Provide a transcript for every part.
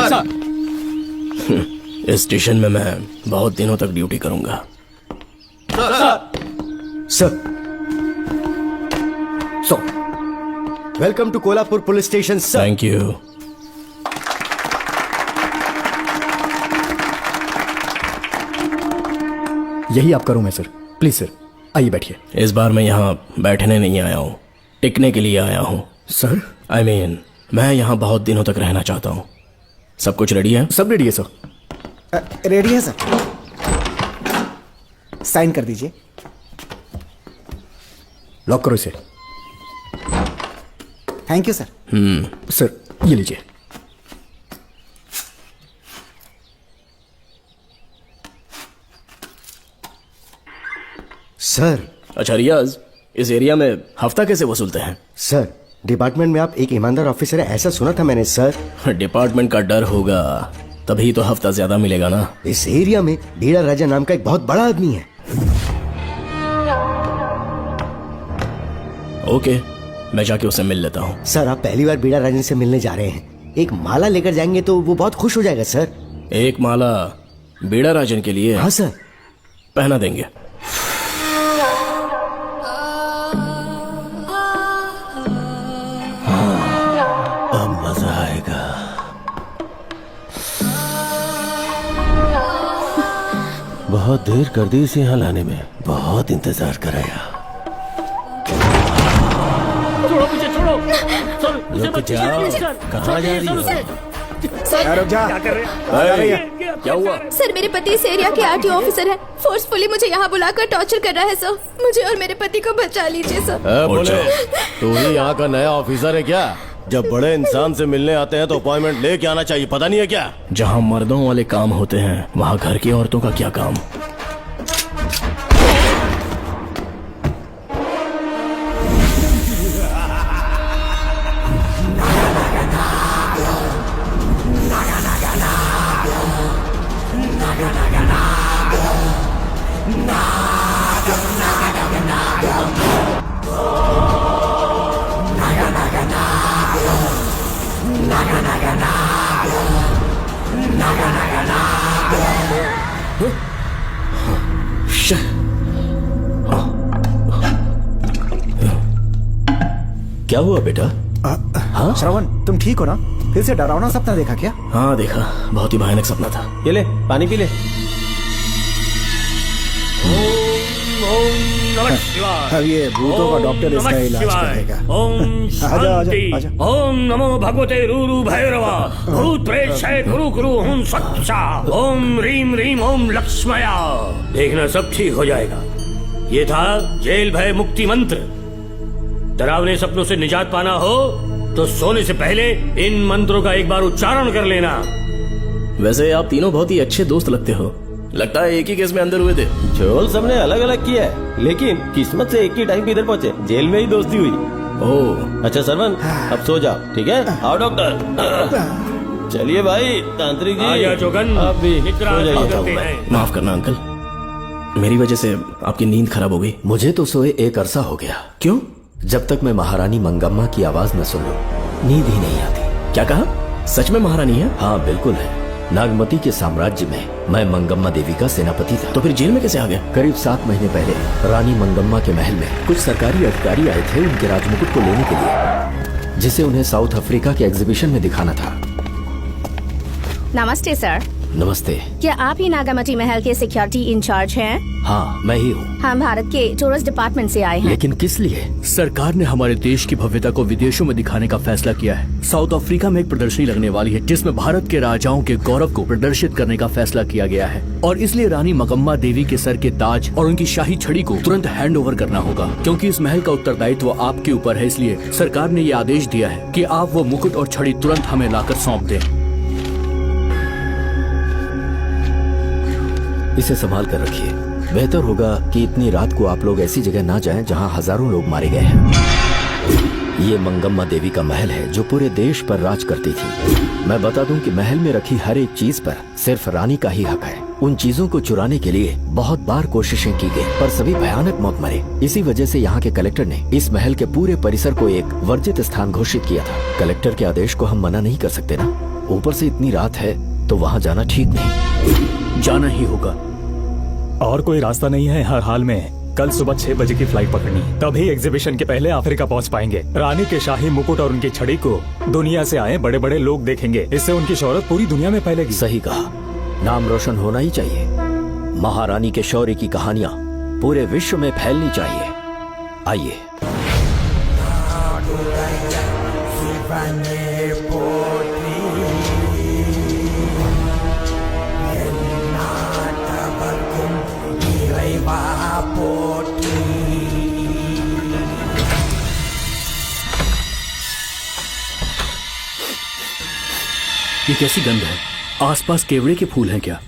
Sir. इस station में मैं बहुत दिनों तक ड्यूटी करूंगा। Sir so welcome to Kolhapur police station sir. Thank you. यही आपका रूम है सर, प्लीज सर आइए बैठिए। इस बार मैं यहाँ बैठने नहीं आया हूँ, टिकने के लिए आया हूँ। सर I mean, मैं यहाँ बहुत दिनों तक रहना चाहता हूँ। सब कुछ रेडी है? सब रेडी है सर। रेडी है सर, साइन कर दीजिए। लॉक करो इसे। Thank you sir. सर ये लीजिए। सर अच्छा रियाज, इस एरिया में हफ्ता कैसे वसूलते हैं? सर डिपार्टमेंट में आप एक ईमानदार ऑफिसर है ऐसा सुना था मैंने सर। डिपार्टमेंट का डर होगा तभी तो हफ्ता ज्यादा मिलेगा ना। इस एरिया में बीड़ा राजा नाम का एक बहुत बड़ा आदमी है। ओके, मैं जाके उससे मिल लेता हूँ। सर आप पहली बार बीड़ा राजा से मिलने जा रहे हैं, एक माला लेकर जाएंगे तो वो बहुत खुश हो जाएगा सर। एक माला बीड़ा राजन के लिए? हाँ सर। पहना देंगे। अब मजा आएगा। बहुत देर कर दी इसे यहाँ लाने में, बहुत इंतजार कराया। छोड़ो मुझे, छोड़ो सर, मुझे रुक मत जाओ। छेड़िए, कहाँ जा रही हो? रुक जा। क्या कर रहे हैं? क्या हुआ? सर मेरे पति इस एरिया के आरटीओ ऑफिसर हैं। फोर्सफुली मुझे यहाँ बुलाकर टॉर्चर कर रहा है सर। मुझे और मेरे पति को बचा लीजिए सर। बोले, तू ही यहाँ का नया ऑफिसर है क्या? जब बड़े इंसान से मिलने आते हैं तो अपॉइंटमेंट लेके आना चाहिए, पता नहीं है क्या? जहाँ मर्दों वाले काम होते हैं वहाँ घर की औरतों का क्या काम? क्या हुआ बेटा? हाँ श्रवण, तुम ठीक हो ना? फिर से डरावना सपना देखा क्या? हाँ देखा, बहुत ही भयानक सपना था। ये ले पानी पी ले। नमः शिवाय। अब ये भूतों का डॉक्टर इसका नमः इलाज शिवाय। करेगा। ओम शांति। आजा। ओम नमो भगवते रूरू भैरवा। भूत प्रेत शैत कुरु कुरु हुं सच्चा। ओम रीम रीम ओम लक्ष्मया। देखना सब ठीक हो जाएगा। ये था जेल भय मुक्ति मंत्र। डरावने सपनों से निजात पाना हो तो सोने से पहले इन मंत्रों का एक बार उच्चारण कर लेना। वैसे आप तीनों बहुत ही अच्छे दोस्त लगते हो। लगता है एक ही केस में अंदर हुए थे। झोल सबने अलग अलग किया है, लेकिन किस्मत से एक ही टाइम पे इधर पहुंचे, जेल में ही दोस्ती हुई। ओह अच्छा सरवन, अब सो जाओ, ठीक है? आओ डॉक्टर। चलिए भाई तांत्रिक जी, आजा जोगन, आप भी निद्रा सो जाइए। करते हैं। माफ करना अंकल, मेरी वजह से आपकी नींद खराब हो गई। मुझे तो सोए एक अरसा हो गया। क्यों? जब तक मैं महारानी मंगम्मा की आवाज न सुन लूं, नींद ही नहीं आती। क्या कहा? सच में महारानी है? हाँ बिल्कुल है। नागमती के साम्राज्य में मैं मंगम्मा देवी का सेनापति था। तो फिर जेल में कैसे आ गया? करीब 7 महीने पहले रानी मंगम्मा के महल में कुछ सरकारी अधिकारी आए थे उनके राजमुकुट को लेने के लिए, जिसे उन्हें साउथ अफ्रीका के एग्जीबिशन में दिखाना था। नमस्ते सर। नमस्ते। क्या आप ही नागामती महल के सिक्योरिटी इंचार्ज हैं? हाँ मैं ही हूँ। हम भारत के टूरिस्ट डिपार्टमेंट से आए हैं। लेकिन किस लिए? सरकार ने हमारे देश की भव्यता को विदेशों में दिखाने का फैसला किया है। साउथ अफ्रीका में एक प्रदर्शनी लगने वाली है जिसमें भारत के राजाओं के गौरव को प्रदर्शित करने का फैसला किया गया है, और इसलिए रानी मंगम्मा देवी के सर के ताज और उनकी शाही छड़ी को तुरंत हैंड ओवर करना होगा। क्योंकि इस महल का उत्तरदायित्व आपके ऊपर है, इसलिए सरकार ने ये आदेश दिया है कि आप वो मुकुट और छड़ी तुरंत हमें लाकर सौंप दें। इसे संभाल कर रखिए। बेहतर होगा कि इतनी रात को आप लोग ऐसी जगह ना जाएं जहां हजारों लोग मारे गए हैं। ये मंगम्मा देवी का महल है जो पूरे देश पर राज करती थी। मैं बता दूं कि महल में रखी हर एक चीज पर सिर्फ रानी का ही हक है। उन चीजों को चुराने के लिए बहुत बार कोशिशें की गई, पर सभी भयानक मौत मरे। इसी वजह से यहाँ के कलेक्टर ने इस महल के पूरे परिसर को एक वर्जित स्थान घोषित किया था। कलेक्टर के आदेश को हम मना नहीं कर सकते ना। ऊपर से इतनी रात है तो वहाँ जाना ठीक नहीं। जाना ही होगा। और कोई रास्ता नहीं है हर हाल में। कल सुबह 6 बजे की फ्लाइट पकड़नी, तभी एग्जीबिशन के पहले अफ्रीका पहुंच पाएंगे। रानी के शाही मुकुट और उनकी छड़ी को दुनिया से आए बड़े बड़े लोग देखेंगे। इससे उनकी शोहरत पूरी दुनिया में फैलेगी। सही कहा, नाम रोशन होना ही चाहिए। महारानी के शौर्य की कहानियां पूरे विश्व में फैलनी चाहिए। आइए। ये कैसी गंध है? आसपास केवड़े के फूल हैं क्या?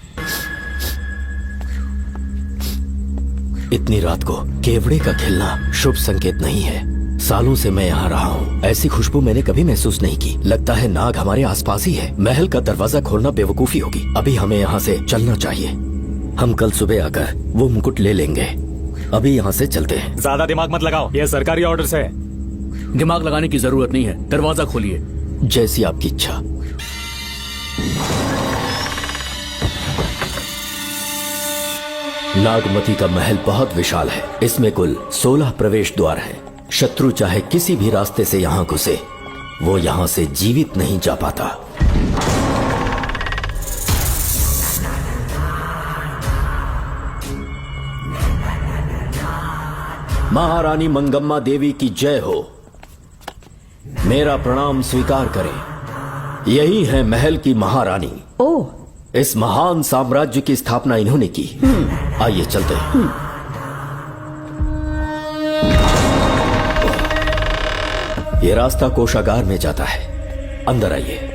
इतनी रात को केवड़े का खिलना शुभ संकेत नहीं है। सालों से मैं यहाँ रहा हूँ, ऐसी खुशबू मैंने कभी महसूस नहीं की। लगता है नाग हमारे आसपास ही है। महल का दरवाजा खोलना बेवकूफी होगी। अभी हमें यहाँ से चलना चाहिए। हम कल सुबह आकर वो मुकुट ले लेंगे। अभी यहाँ से चलते हैं। ज्यादा दिमाग मत लगाओ, ये सरकारी ऑर्डर्स है। दिमाग लगाने की जरूरत नहीं है, दरवाजा खोलिए। जैसी आपकी इच्छा। नागमती का महल बहुत विशाल है। इसमें कुल 16 प्रवेश द्वार हैं। शत्रु चाहे किसी भी रास्ते से यहाँ घुसे, वो यहाँ से जीवित नहीं जा पाता। महारानी मंगम्मा देवी की जय हो। मेरा प्रणाम स्वीकार करें। यही है महल की महारानी। ओह, इस महान साम्राज्य की स्थापना इन्होंने की। आइए चलते हैं। ये रास्ता कोषागार में जाता है। अंदर आइए।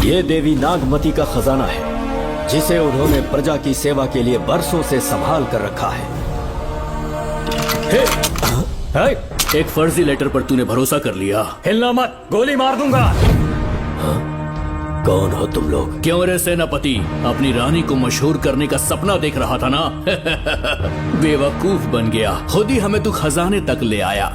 ये देवी नागमती का खजाना है, जिसे उन्होंने प्रजा की सेवा के लिए बरसों से संभाल कर रखा है। एक फर्जी लेटर पर तूने भरोसा कर लिया। हिलना मत, गोली मार दूंगा। कौन हो तुम लोग? क्यों रे सेनापति, अपनी रानी को मशहूर करने का सपना देख रहा था ना? बेवकूफ बन गया। खुद ही हमें तू खजाने तक ले आया।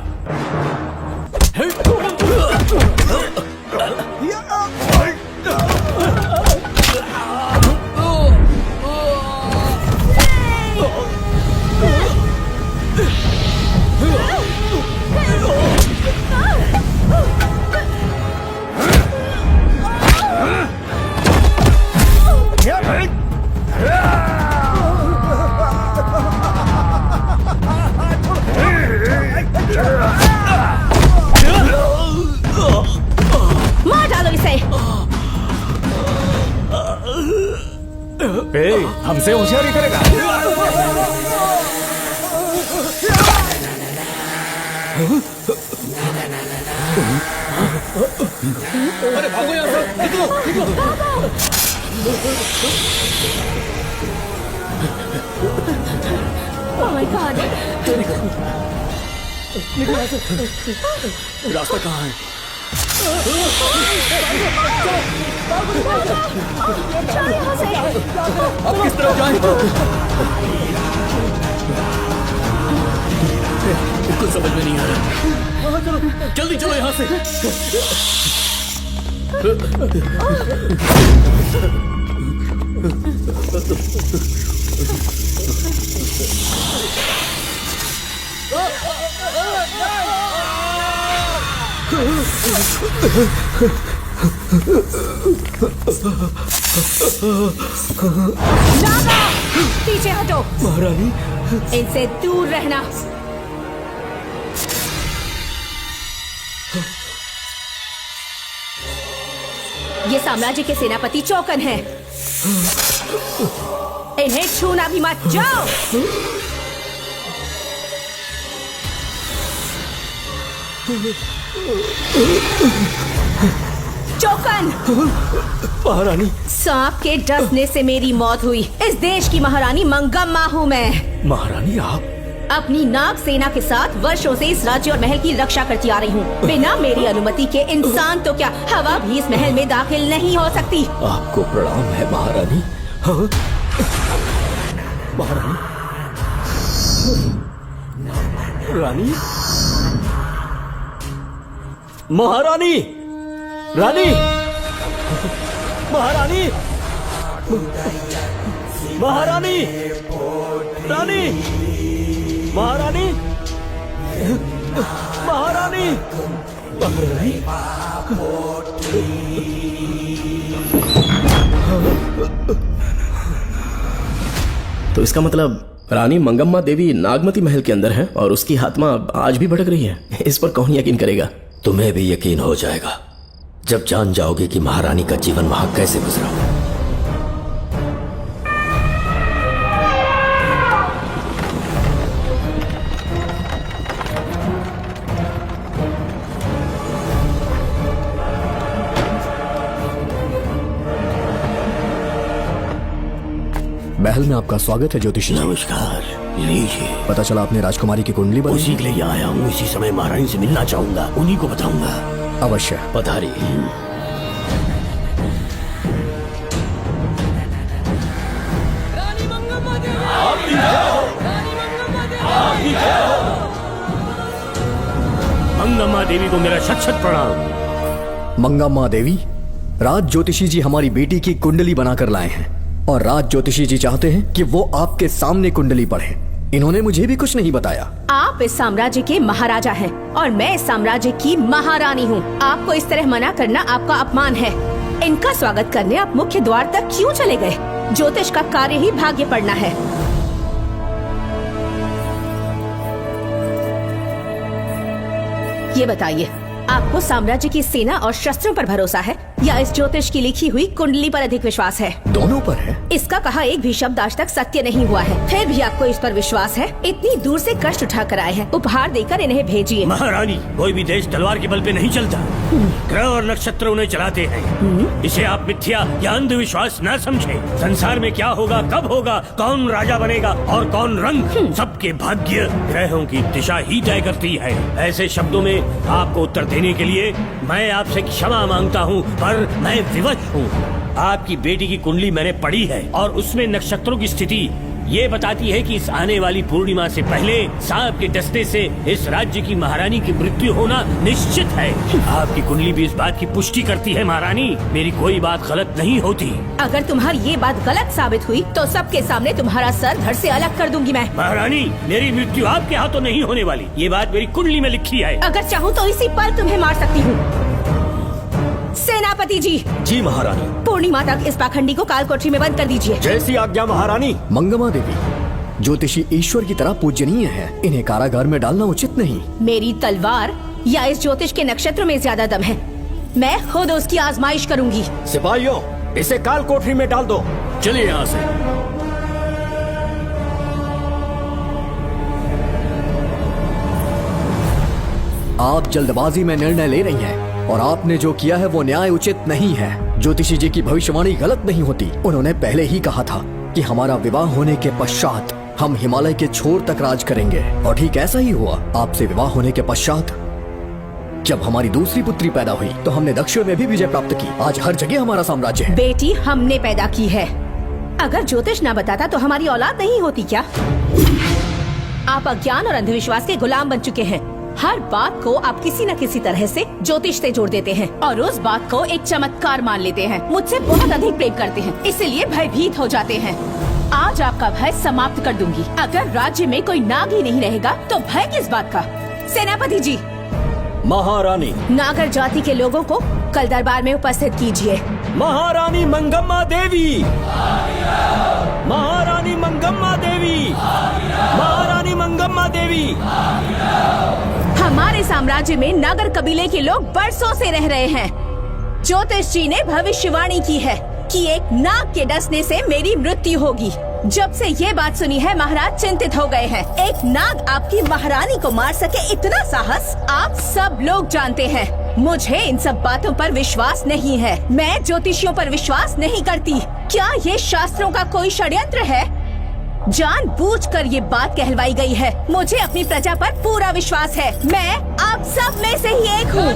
मार डालो इसे। हमसे होशियारी करेगा। अरे भागो यहाँ से, निकलो, निकलो। Oh my God! रास्ता कहाँ है? अब किस तरफ जाएं? कुछ समझ में नहीं आ रहा। जल्दी चलो यहाँ से। नागा, पीछे हटो। महारानी, इनसे दूर रहना। ये साम्राज्य के सेनापति चौकन हैं। इन्हें छूना भी मत। जाओ। चौकन। महारानी, सांप के डसने से मेरी मौत हुई। इस देश की महारानी मंगम्मा हूँ मैं। महारानी आप अपनी नाग सेना के साथ वर्षों से इस राज्य और महल की रक्षा करती आ रही हूँ। बिना मेरी अनुमति के इंसान तो क्या हवा भी इस महल में दाखिल नहीं हो सकती। आपको प्रणाम है महारानी। हाँ? महारानी, रानी, महारानी, रानी, महारानी, महारानी, रानी, महारानी, महारानी, तो इसका मतलब रानी मंगम्मा देवी नागमती महल के अंदर है और उसकी आत्मा आज भी भटक रही है। इस पर कौन यकीन करेगा? तुम्हें भी यकीन हो जाएगा जब जान जाओगे कि महारानी का जीवन वहां कैसे गुजरा। महल में आपका स्वागत है ज्योतिषी। नमस्कार, लीजिए। पता चला आपने राजकुमारी की कुंडली बदली। उसी के लिए आया हूँ। इसी समय महारानी से मिलना चाहूंगा, उन्हीं को बताऊंगा। अवश्य पधारी। मंगम्मा देवी को मेरा शत शत प्रणाम। मंगम्मा देवी, राज ज्योतिषी जी हमारी बेटी की कुंडली बनाकर लाए हैं और राज ज्योतिषी जी चाहते हैं कि वो आपके सामने कुंडली पढ़े। इन्होंने मुझे भी कुछ नहीं बताया। आप इस साम्राज्य के महाराजा हैं और मैं इस साम्राज्य की महारानी हूँ। आपको इस तरह मना करना आपका अपमान है। इनका स्वागत करने आप मुख्य द्वार तक क्यों चले गए? ज्योतिष का कार्य ही भाग्य पढ़ना है। ये बताइए, आपको साम्राज्य की सेना और शस्त्रों पर भरोसा है या इस ज्योतिष की लिखी हुई कुंडली पर अधिक विश्वास है? दोनों पर है। इसका कहा एक भी शब्द आज तक सत्य नहीं हुआ है, फिर भी आपको इस पर विश्वास है? इतनी दूर से कष्ट उठा कर आए हैं, उपहार देकर इन्हें भेजिए। महारानी, कोई भी देश तलवार के बल पे नहीं चलता, ग्रह और नक्षत्र उन्हें चलाते हैं। इसे आप मिथ्या या अंधविश्वास न समझे। संसार में क्या होगा, कब होगा, कौन राजा बनेगा और कौन रंग, सबके भाग्य ग्रहों की दिशा ही तय करती है। ऐसे शब्दों में आपको उत्तर देने के लिए मैं आपसे क्षमा मांगता हूँ, पर मैं विवश हूँ। आपकी बेटी की कुंडली मैंने पढ़ी है और उसमें नक्षत्रों की स्थिति ये बताती है कि इस आने वाली पूर्णिमा से पहले सांप के डसने से इस राज्य की महारानी की मृत्यु होना निश्चित है। आपकी कुंडली भी इस बात की पुष्टि करती है। महारानी, मेरी कोई बात गलत नहीं होती। अगर तुम्हारी ये बात गलत साबित हुई तो सबके सामने तुम्हारा सर धड़ से अलग कर दूंगी मैं। महारानी, मेरी मृत्यु आपके हाथों नहीं होने वाली, ये बात मेरी कुंडली में लिखी है। अगर चाहूँ तो इसी पल तुम्हें मार सकती हूँ। सेनापति जी। जी महारानी। पूर्णिमा तक इस पाखंडी को काल कोठरी में बंद कर दीजिए। जैसी आज्ञा महारानी। मंगम्मा देवी, ज्योतिषी ईश्वर की तरह पूजनीय है, इन्हें कारागार में डालना उचित नहीं। मेरी तलवार या इस ज्योतिष के नक्षत्र में ज्यादा दम है, मैं खुद उसकी आजमाइश करूंगी। सिपाहियों, इसे काल कोठरी में डाल दो। चलिए यहाँ से। आप जल्दबाजी में निर्णय ले रही हैं और आपने जो किया है वो न्याय उचित नहीं है। ज्योतिषी जी की भविष्यवाणी गलत नहीं होती। उन्होंने पहले ही कहा था कि हमारा विवाह होने के पश्चात हम हिमालय के छोर तक राज करेंगे और ठीक ऐसा ही हुआ। आपसे विवाह होने के पश्चात जब हमारी दूसरी पुत्री पैदा हुई तो हमने दक्षिण में भी विजय प्राप्त की। आज हर जगह हमारा साम्राज्य है। बेटी हमने पैदा की है। अगर ज्योतिष ना बताता तो हमारी औलाद नहीं होती क्या? आप अज्ञान और अंधविश्वास के गुलाम बन चुके हैं। हर बात को आप किसी न किसी तरह से ज्योतिष से जोड़ देते हैं और उस बात को एक चमत्कार मान लेते हैं। मुझसे बहुत अधिक प्रेम करते हैं, इसीलिए भयभीत हो जाते हैं। आज आपका भय समाप्त कर दूंगी। अगर राज्य में कोई नाग ही नहीं रहेगा तो भय किस बात का? सेनापति जी। महारानी। नागर जाति के लोगों को कल दरबार में उपस्थित कीजिए। महारानी मंगम्मा देवी। महारानी मंगम्मा देवी। महारानी मंगम्मा देवी। हमारे साम्राज्य में नागर कबीले के लोग बरसों से रह रहे हैं। ज्योतिष जी ने भविष्यवाणी की है कि एक नाग के डसने से मेरी मृत्यु होगी। जब से ये बात सुनी है महाराज चिंतित हो गए हैं। एक नाग आपकी महारानी को मार सके, इतना साहस आप सब लोग जानते हैं। मुझे इन सब बातों पर विश्वास नहीं है। मैं ज्योतिषियों पर विश्वास नहीं करती। क्या ये शास्त्रों का कोई षड्यंत्र है? जानबूझकर ये बात कहलवाई गई है। मुझे अपनी प्रजा पर पूरा विश्वास है। मैं आप सब में से ही एक हूँ।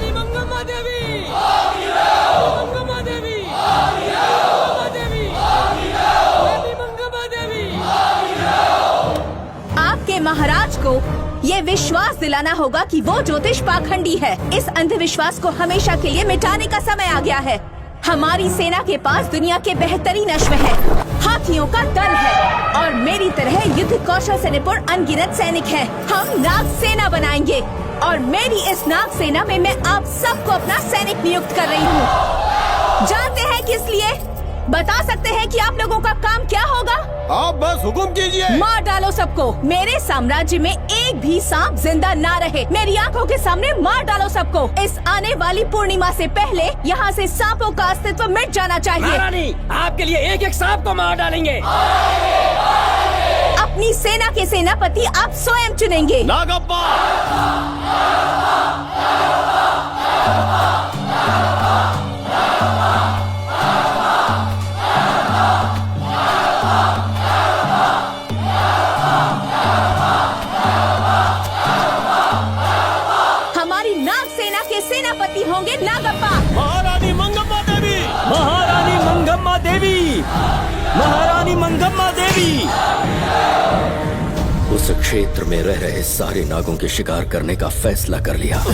आपके महाराज को ये विश्वास दिलाना होगा कि वो ज्योतिष पाखंडी है। इस अंधविश्वास को हमेशा के लिए मिटाने का समय आ गया है। हमारी सेना के पास दुनिया के बेहतरीन अश्व है, हाथियों का दल है और मेरी तरह युद्ध कौशल से निपुण अनगिनत सैनिक हैं। हम नाग सेना बनाएंगे और मेरी इस नाग सेना में मैं आप सबको अपना सैनिक नियुक्त कर रही हूँ। जानते हैं किस लिए? बता सकते हैं कि आप लोगों का काम क्या होगा? आप बस हुक्म कीजिए। मार डालो सबको। मेरे साम्राज्य में एक भी सांप जिंदा ना रहे। मेरी आंखों के सामने मार डालो सबको। इस आने वाली पूर्णिमा से पहले यहाँ से सांपों का अस्तित्व मिट जाना चाहिए। महारानी, आपके लिए एक एक सांप को मार डालेंगे। अपनी सेना के सेनापति आप स्वयं चुनेंगे। नागप्पा। सेनापति होंगे नागप्पा। महारानी मंगम्मा देवी। महारानी मंगम्मा देवी। महारानी मंगम्मा देवी। उस क्षेत्र में रह रहे सारे नागों के शिकार करने का फैसला कर लिया।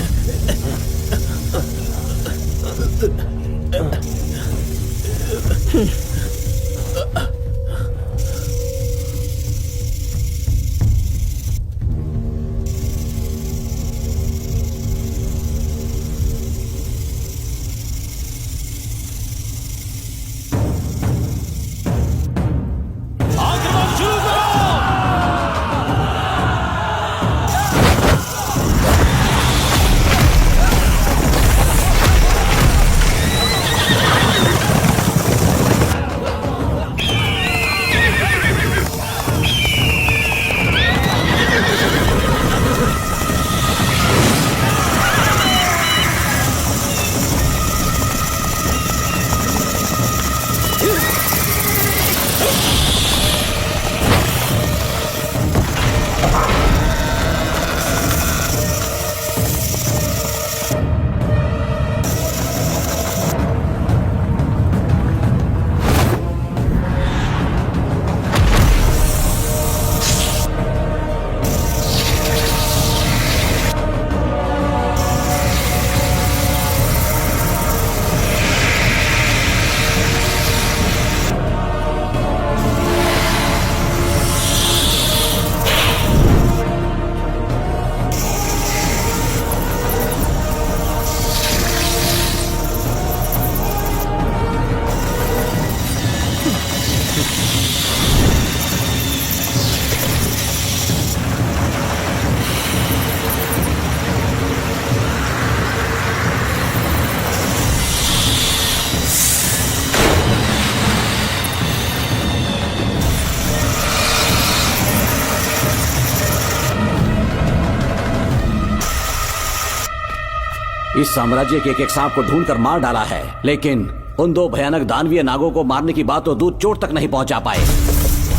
इस साम्राज्य के एक सांप को ढूंढकर मार डाला है, लेकिन उन दो भयानक दानवीय नागों को मारने की बात तो दूर चोट तक नहीं पहुंचा पाए।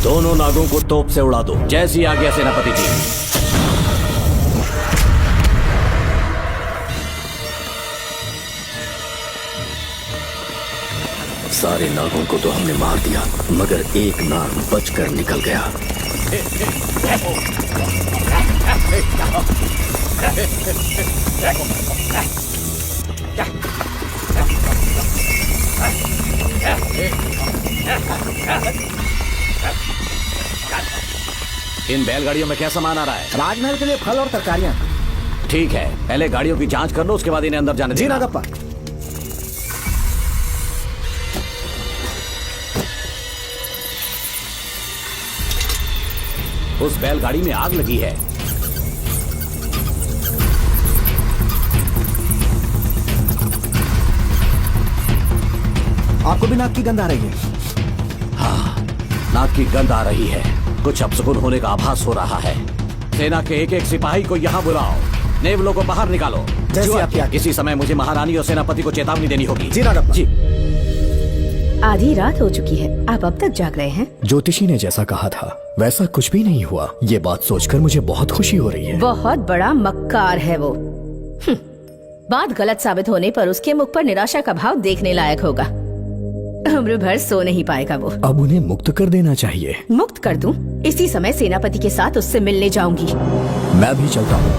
दोनों नागों को तोप से उड़ा दो। जैसी आज्ञा सेनापति जी। सारे नागों को तो हमने मार दिया, मगर एक नाग बचकर निकल गया। इन बैलगाड़ियों में क्या सामान आ रहा है? राजमहल के लिए फल और तरकारियां। ठीक है, पहले गाड़ियों की जांच कर लो, उसके बाद इन्हें अंदर जाने जी देना। नागप्पा। उस बैलगाड़ी में आग लगी है। आपको भी नाक की गंध आ रही है? हाँ, नाक की गंध आ रही है। कुछ अपशकुन होने का आभास हो रहा है। सेना के एक एक सिपाही को यहाँ बुलाओ, नेवलों को बाहर निकालो। जैसी आपकी आज्ञा। इसी समय मुझे महारानी और सेनापति को चेतावनी देनी होगी। जी नागप्पा। जी। आधी रात हो चुकी है, आप अब तक जाग रहे हैं? ज्योतिषी ने जैसा कहा था वैसा कुछ भी नहीं हुआ। ये बात सोचकर मुझे बहुत खुशी हो रही है। बहुत बड़ा मक्कार है वो। बात गलत साबित होने पर उसके मुख पर निराशा का भाव देखने लायक होगा। उम्र भर सो नहीं पाएगा वो। अब उन्हें मुक्त कर देना चाहिए। मुक्त कर दूं? इसी समय सेनापति के साथ उससे मिलने जाऊंगी। मैं भी चलता हूँ।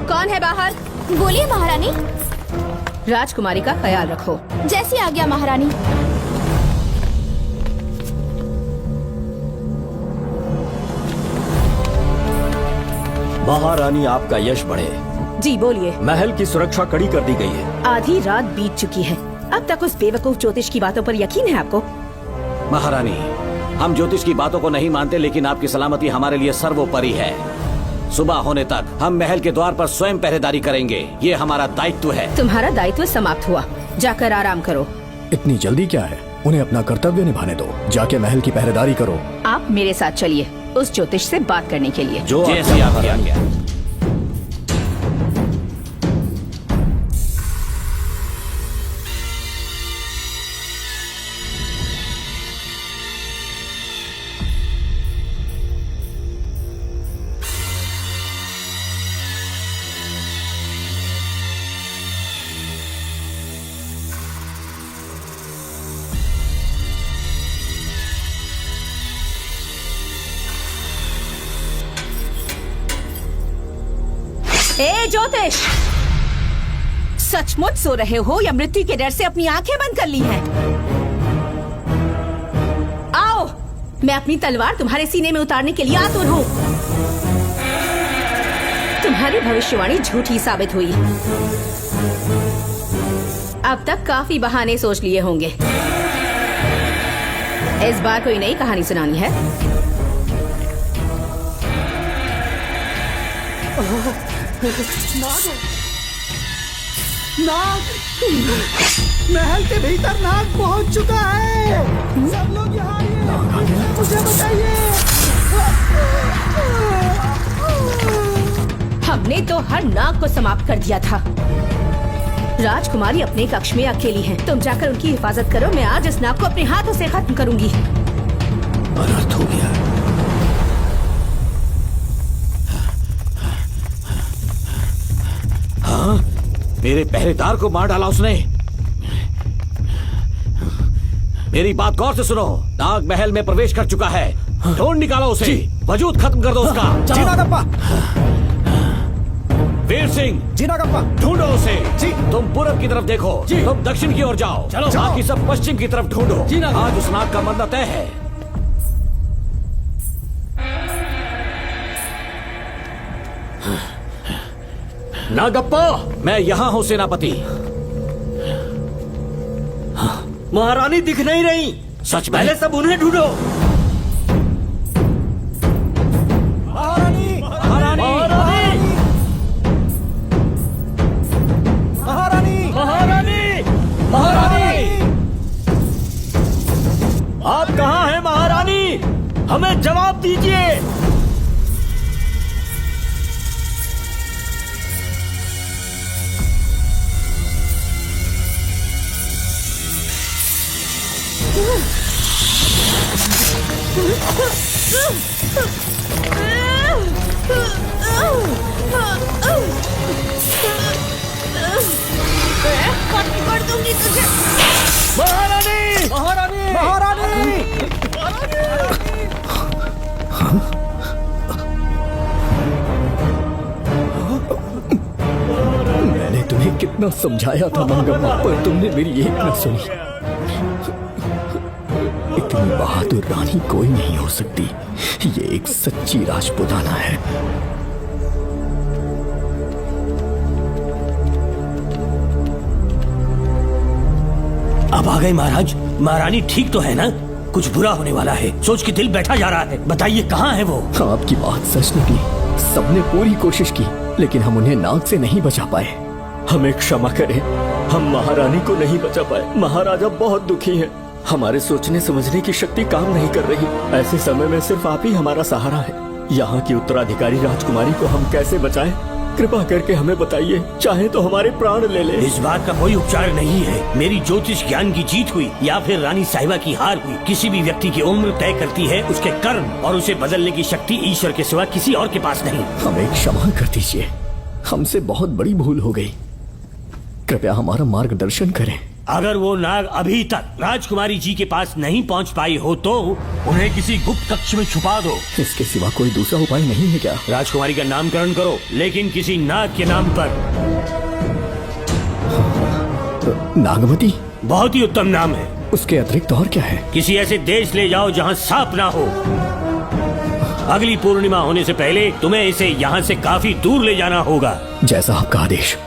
कौन है बाहर? बोलिए महारानी। राजकुमारी का ख्याल रखो। जैसी आज्ञा महारानी। महारानी आपका यश बढ़े। जी बोलिए। महल की सुरक्षा कड़ी कर दी गई है। आधी रात बीत चुकी है, अब तक उस बेवकूफ ज्योतिष की बातों पर यकीन है आपको? महारानी, हम ज्योतिष की बातों को नहीं मानते, लेकिन आपकी सलामती हमारे लिए सर्वोपरि है। सुबह होने तक हम महल के द्वार पर स्वयं पहरेदारी करेंगे, ये हमारा दायित्व है। तुम्हारा दायित्व समाप्त हुआ, जाकर आराम करो। इतनी जल्दी क्या है? उन्हें अपना कर्तव्य निभाने दो। जाके महल की पहरेदारी करो। आप मेरे साथ चलिए उस ज्योतिष से बात करने के लिए। जो जैसी आपकी आज्ञा। ए ज्योतिष, सचमुच सो रहे हो या मृत्यु के डर से अपनी आंखें बंद कर ली हैं? आओ, मैं अपनी तलवार तुम्हारे सीने में उतारने के लिए आतुर हूँ। तुम्हारी भविष्यवाणी झूठी साबित हुई। अब तक काफी बहाने सोच लिए होंगे। इस बार कोई नई कहानी सुनानी है? नाग! महल के भीतर नाग पहुंच चुका है। सब लोग यहाँ आइए, मुझे बचाइए। हमने तो हर नाग को समाप्त कर दिया था। राजकुमारी अपने कक्ष में अकेली है, तुम जाकर उनकी हिफाजत करो। मैं आज इस नाग को अपने हाथों से खत्म करूंगी। अनर्थ हो गया। हाँ, मेरे पहरेदार को मार डाला उसने। मेरी बात गौर से सुनो, नाग महल में प्रवेश कर चुका है। ढूंढ निकालो उसे, वजूद खत्म कर दो उसका। जी नागप्पा। वीर सिंह, जी नागप्पा। ढूंढो उसे। जी। तुम पूरब की तरफ देखो, तुम दक्षिण की ओर जाओ। चलो। बाकी सब पश्चिम की तरफ ढूंढो। आज उस नाग का मरना तय है। नागप्पा, मैं यहाँ हूँ सेनापति। महारानी दिख नहीं रही। सच में? पहले सब उन्हें ढूंढो। महारानी! महारानी! महारानी! महारानी! महारानी! आप कहाँ हैं महारानी? हमें जवाब दीजिए। कर दूंगी तुझे। महारानी! महारानी! महारानी! मैंने तुम्हें कितना समझाया था मंगम्मा, पर तुमने मेरी एक न सुनी। इतनी बहादुर रानी कोई नहीं हो सकती। ये एक सच्ची राजपुताना है। अब आ गए महाराज। महारानी ठीक तो है ना? कुछ बुरा होने वाला है, सोच के दिल बैठा जा रहा है। बताइए कहाँ है वो? आपकी बात सच निकली। सबने पूरी कोशिश की, लेकिन हम उन्हें नाग से नहीं बचा पाए। हमें क्षमा करें, हम महारानी को नहीं बचा पाए। महाराजा बहुत दुखी हैं। हमारे सोचने समझने की शक्ति काम नहीं कर रही। ऐसे समय में सिर्फ आप ही हमारा सहारा है। यहाँ की उत्तराधिकारी राजकुमारी को हम कैसे बचाएं? कृपा करके हमें बताइए, चाहे तो हमारे प्राण ले ले। इस बात का कोई उपचार नहीं है। मेरी ज्योतिष ज्ञान की जीत हुई या फिर रानी साहिबा की हार हुई, किसी भी व्यक्ति की उम्र तय करती है उसके कर्म, और उसे बदलने की शक्ति ईश्वर के सिवा किसी और के पास नहीं। हमें क्षमा कर दीजिए, हमसे बहुत बड़ी भूल हो गई। कृपया हमारा मार्गदर्शन करें। अगर वो नाग अभी तक राजकुमारी जी के पास नहीं पहुंच पाई हो तो उन्हें किसी गुप्त कक्ष में छुपा दो। इसके सिवा कोई दूसरा उपाय नहीं है क्या? राजकुमारी का नामकरण करो, लेकिन किसी नाग के नाम पर। नागमती बहुत ही उत्तम नाम है। उसके अतिरिक्त और क्या है? किसी ऐसे देश ले जाओ जहाँ सांप ना हो। अगली पूर्णिमा होने से पहले तुम्हें इसे यहाँ से काफी दूर ले जाना होगा। जैसा आपका आदेश।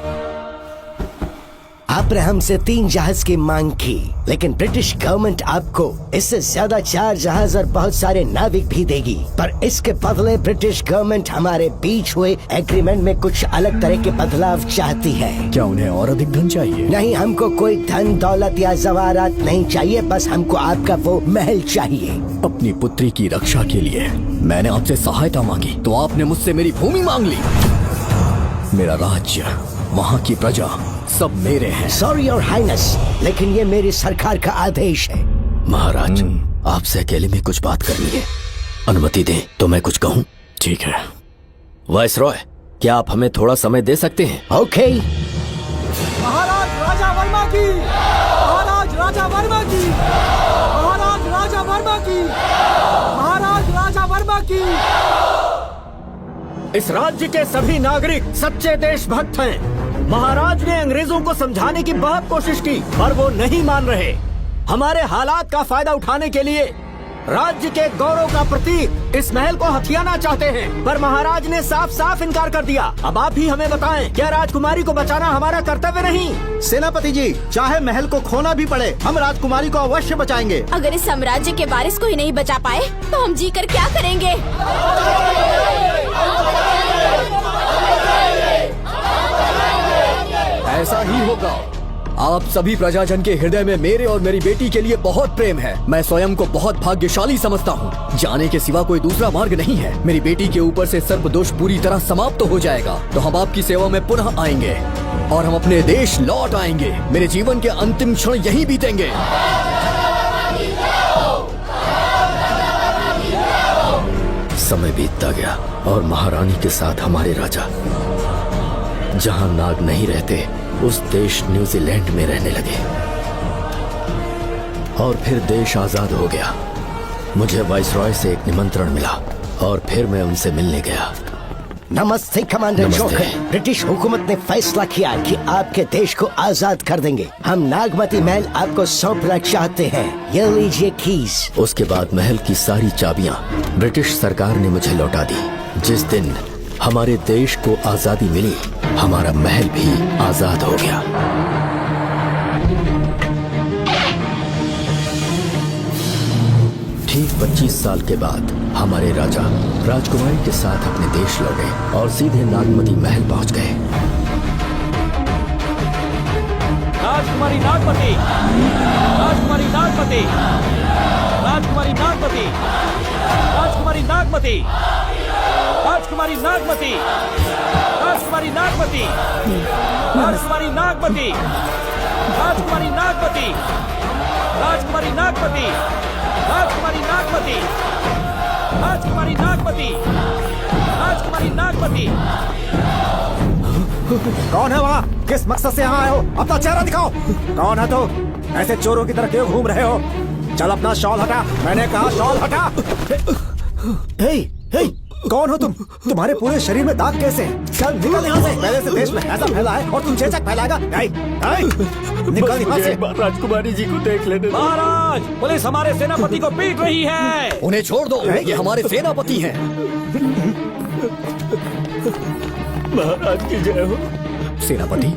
आपने हमसे 3 जहाज की मांग की, लेकिन ब्रिटिश गवर्नमेंट आपको इससे ज्यादा 4 जहाज और बहुत सारे नाविक भी देगी। पर इसके बदले ब्रिटिश गवर्नमेंट हमारे बीच हुए एग्रीमेंट में कुछ अलग तरह के बदलाव चाहती है। क्या उन्हें और अधिक धन चाहिए? नहीं, हमको कोई धन दौलत या जवाहरात नहीं चाहिए, बस हमको आपका वो महल चाहिए। अपनी पुत्री की रक्षा के लिए मैंने आपसे सहायता मांगी तो आपने मुझसे मेरी भूमि मांग ली। मेरा राज्य, वहाँ की प्रजा सब मेरे हैं। सॉरी योर हाइनेस, लेकिन ये मेरी सरकार का आदेश है। महाराज, आपसे अकेले में कुछ बात करनी है, अनुमति दें तो मैं कुछ कहूँ? ठीक है। वाइसरॉय, क्या आप हमें थोड़ा समय दे सकते हैं? ओके। महाराज राजा वर्मा की, महाराज राजा वर्मा की, महाराज राजा वर्मा की, महाराज राजा वर्मा की। इस राज्य के सभी नागरिक सच्चे देशभक्त हैं। महाराज ने अंग्रेजों को समझाने की बहुत कोशिश की, पर वो नहीं मान रहे। हमारे हालात का फायदा उठाने के लिए राज्य के गौरव का प्रतीक इस महल को हथियाना चाहते हैं, पर महाराज ने साफ साफ इनकार कर दिया। अब आप ही हमें बताएं, क्या राजकुमारी को बचाना हमारा कर्तव्य नहीं? सेनापति जी, चाहे महल को खोना भी पड़े, हम राजकुमारी को अवश्य बचाएंगे। अगर इस साम्राज्य के वारिस को ही नहीं बचा पाए तो हम जीकर क्या करेंगे? ऐसा ही होगा। आप सभी प्रजाजन के हृदय में मेरे और मेरी बेटी के लिए बहुत प्रेम है। मैं स्वयं को बहुत भाग्यशाली समझता हूँ। जाने के सिवा कोई दूसरा मार्ग नहीं है। मेरी बेटी के ऊपर से सर्प दोष पूरी तरह समाप्त हो जाएगा तो हम आपकी सेवा में पुनः आएंगे और हम अपने देश लौट आएंगे। मेरे जीवन के अंतिम क्षण यहीं बीतेंगे। समय बीतता गया और महारानी के साथ हमारे राजा जहां नाग नहीं रहते उस देश न्यूजीलैंड में रहने लगे और फिर देश आजाद हो गया। मुझे वाइसरॉय से एक निमंत्रण मिला और फिर मैं उनसे मिलने गया। नमस्ते कमांडर नमस्ते। जोकर। ब्रिटिश हुकूमत ने फैसला किया कि आपके देश को आजाद कर देंगे। हम नागमती महल आपको सौंपना चाहते हैं। ये लीजिए कीज। उसके बाद महल की सारी चाबियां ब्रिटिश सरकार ने मुझे लौटा दी। जिस दिन हमारे देश को आजादी मिली, हमारा महल भी आजाद हो गया। ठीक 25 साल के बाद हमारे राजा राजकुमारी के साथ अपने देश लौटे और सीधे नागमती महल पहुंच गए। राजकुमारी नागमती, राजकुमारी नागमती, राजकुमारी नागमती, राजकुमारी नागमती, राजकुमारी नागमती, राजकुमारी नागमती, राजकुमारी नागमती, राजकुमारी नागमती, राजकुमारी नागमती, राजकुमारी नागमती, राजकुमारी नागमती, राजकुमारी नागमती। कौन है वहाँ? किस मकसद से यहाँ आए हो? अपना चेहरा दिखाओ। कौन है तो? ऐसे चोरों की तरह क्यों घूम रहे हो? चल अपना शॉल हटा। मैंने कहा शॉल हटा। हे, हे, कौन हो तुम? तुम्हारे पूरे शरीर में दाग कैसे हैं? चल निकल यहाँ से। पहले से देश में ऐसा फैला है और तुम चेचक फैलाएगा। निकल यहाँ से। राजकुमारी जी को देख लेने। महाराज, पुलिस हमारे सेनापति को पीट रही है। उन्हें छोड़ दो, ये हमारे सेनापति हैं। महाराज की जय हो। सेनापति,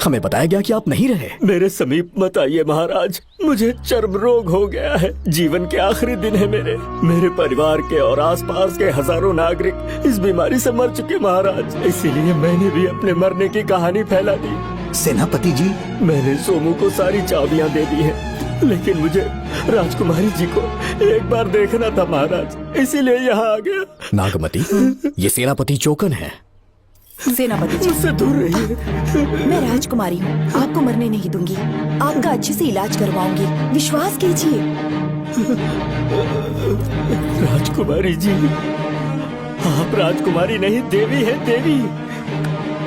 हमें बताया गया कि आप नहीं रहे। मेरे समीप मत आइए महाराज, मुझे चर्म रोग हो गया है। जीवन के आखिरी दिन है मेरे परिवार के और आसपास के हजारों नागरिक इस बीमारी से मर चुके महाराज। इसीलिए मैंने भी अपने मरने की कहानी फैला दी। सेनापति जी, मैंने सोमू को सारी चाबियां दे दी है, लेकिन मुझे राजकुमारी जी को एक बार देखना था महाराज, इसीलिए यहाँ आ गया। नागमती, ये सेनापति चोकन है। सेनापति जी, मुझसे दूर रहिए। मैं राजकुमारी हूँ, आपको मरने नहीं दूंगी। आपका अच्छे से इलाज करवाऊंगी, विश्वास कीजिए। राजकुमारी जी, आप राजकुमारी नहीं देवी है, देवी।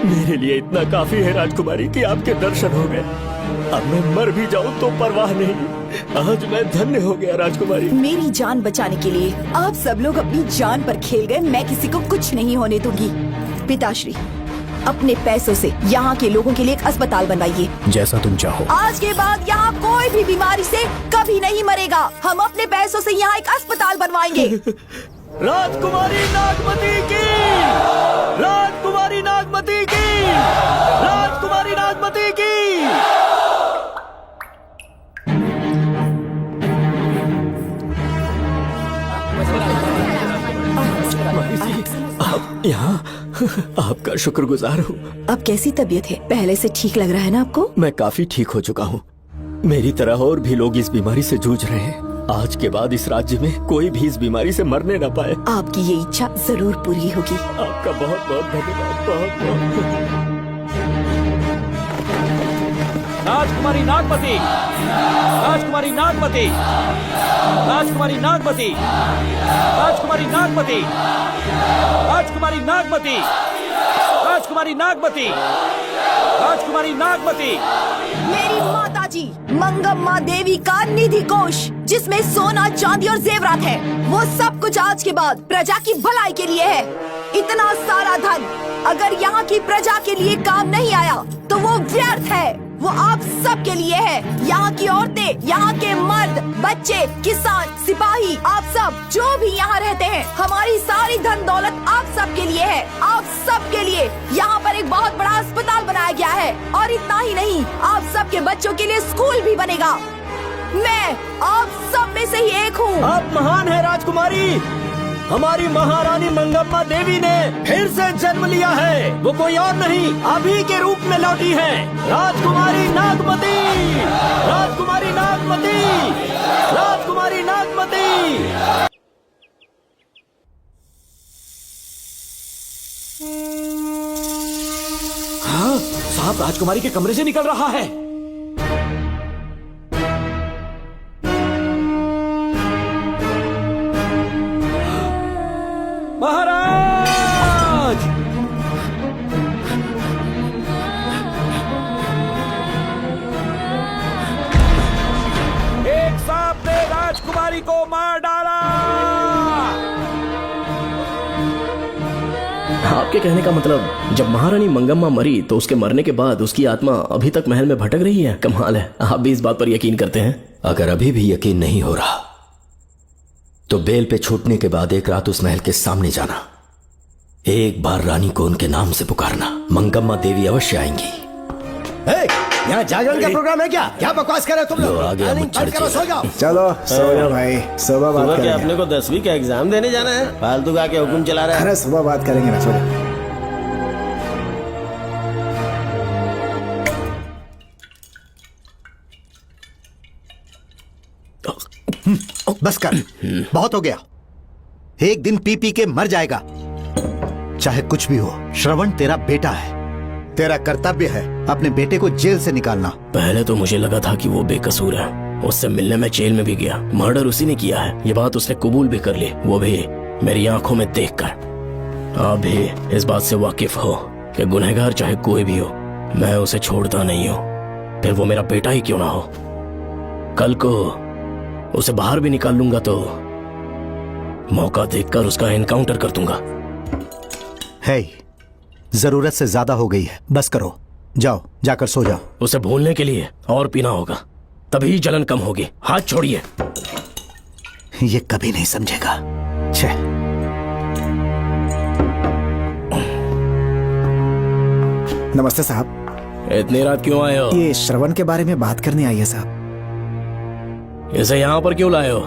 मेरे लिए इतना काफी है राजकुमारी कि आपके दर्शन हो गए। अब मैं मर भी जाऊं तो परवाह नहीं। आज मैं धन्य हो गया राजकुमारी। मेरी जान बचाने के लिए आप सब लोग अपनी जान पर खेल गए। मैं किसी को कुछ नहीं होने दूंगी। पिताश्री, अपने पैसों से यहाँ के लोगों के लिए एक अस्पताल बनवाइए। जैसा तुम चाहो। आज के बाद यहाँ कोई भी बीमारी से कभी नहीं मरेगा। हम अपने पैसों से यहाँ एक अस्पताल बनवाएंगे। राजकुमारी नागमती की, राजकुमारी नागमती की, राजकुमारी नागमती की। आप यहाँ, आपका शुक्रगुजार हूँ। अब कैसी तबीयत है? पहले से ठीक लग रहा है ना आपको? मैं काफी ठीक हो चुका हूँ। मेरी तरह और भी लोग इस बीमारी से जूझ रहे हैं। आज के बाद इस राज्य में कोई भी इस बीमारी से मरने न पाए। आपकी ये इच्छा जरूर पूरी होगी। आपका बहुत बहुत धन्यवाद, बहुत बहुत। राजकुमारी नागमती, राजकुमारी नागमती, राजकुमारी नागमती, राजकुमारी नागमती, राजकुमारी नागमती, राजकुमारी नागमती, राजकुमारी नागमती। मेरी माता जी मंगम्मा देवी का निधि कोष, जिसमें सोना, चांदी और जेवरात है, वो सब कुछ आज के बाद प्रजा की भलाई के लिए है। इतना सारा धन अगर यहाँ की प्रजा के लिए काम नहीं आया तो वो व्यर्थ है। वो आप सब के लिए है। यहाँ की औरतें, यहाँ के मर्द, बच्चे, किसान, सिपाही, आप सब जो भी यहाँ रहते हैं, हमारी सारी धन दौलत आप सब के लिए है। आप सब के लिए यहाँ पर एक बहुत बड़ा अस्पताल बनाया गया है। और इतना ही नहीं, आप सब के बच्चों के लिए स्कूल भी बनेगा। मैं आप सब में से ही एक हूँ। आप महान है राजकुमारी। हमारी महारानी मंगम्मा देवी ने फिर से जन्म लिया है। वो कोई और नहीं, आप ही के रूप में लौटी है। राजकुमारी नागमती, राजकुमारी नागमती, राजकुमारी नागमती। हाँ, साहब राजकुमारी के कमरे से निकल रहा है। महाराज! एक सांप ने राजकुमारी को मार डाला। आपके कहने का मतलब जब महारानी मंगम्मा मरी तो उसके मरने के बाद उसकी आत्मा अभी तक महल में भटक रही है? कमाल है, आप भी इस बात पर यकीन करते हैं? अगर अभी भी यकीन नहीं हो रहा तो बेल पे छूटने के बाद एक रात उस महल के सामने जाना, एक बार रानी को उनके नाम से पुकारना। मंगम्मा देवी अवश्य आएंगी। यहाँ जागरण का प्रोग्राम है क्या? क्या बकवास कर रहे हो तुम लोग? आ गया मुझ करो, सो जाओ। चलो सो जाओ भाई, सुबह बात सुबह करेंगे। क्या अपने को 10वीं का एग्जाम देने जाना है? फालतू का के हुक्म चला रहा है। अरे सुबह बात करेंगे ना, सो जाओ। बस कर, बहुत हो गया। एक दिन पी पी के मर जाएगा। चाहे कुछ भी हो, श्रवण तेरा बेटा है। तेरा कर्तव्य है अपने बेटे को जेल से निकालना। पहले तो मुझे लगा था कि वो बेकसूर है। उससे मिलने में जेल में भी गया। मर्डर उसी ने किया है, ये बात उसने कबूल भी कर ली, वो भी मेरी आंखों में देखकर। आप भी इस बात से वाकिफ हो कि गुनहगार चाहे कोई भी हो, मैं उसे छोड़ता नहीं हूँ, फिर वो मेरा बेटा ही क्यों ना हो। कल को उसे बाहर भी निकाल लूंगा तो मौका देखकर उसका एनकाउंटर कर दूंगा। है, जरूरत से ज्यादा हो गई है, बस करो। जाओ, जाकर सो जाओ। उसे भूलने के लिए और पीना होगा, तभी जलन कम होगी। हाथ छोड़िए। ये कभी नहीं समझेगा। छे। नमस्ते साहब। इतनी रात क्यों आए हो? ये श्रवण के बारे में बात करने आई है साहब। इसे यहाँ पर क्यों लाए हो?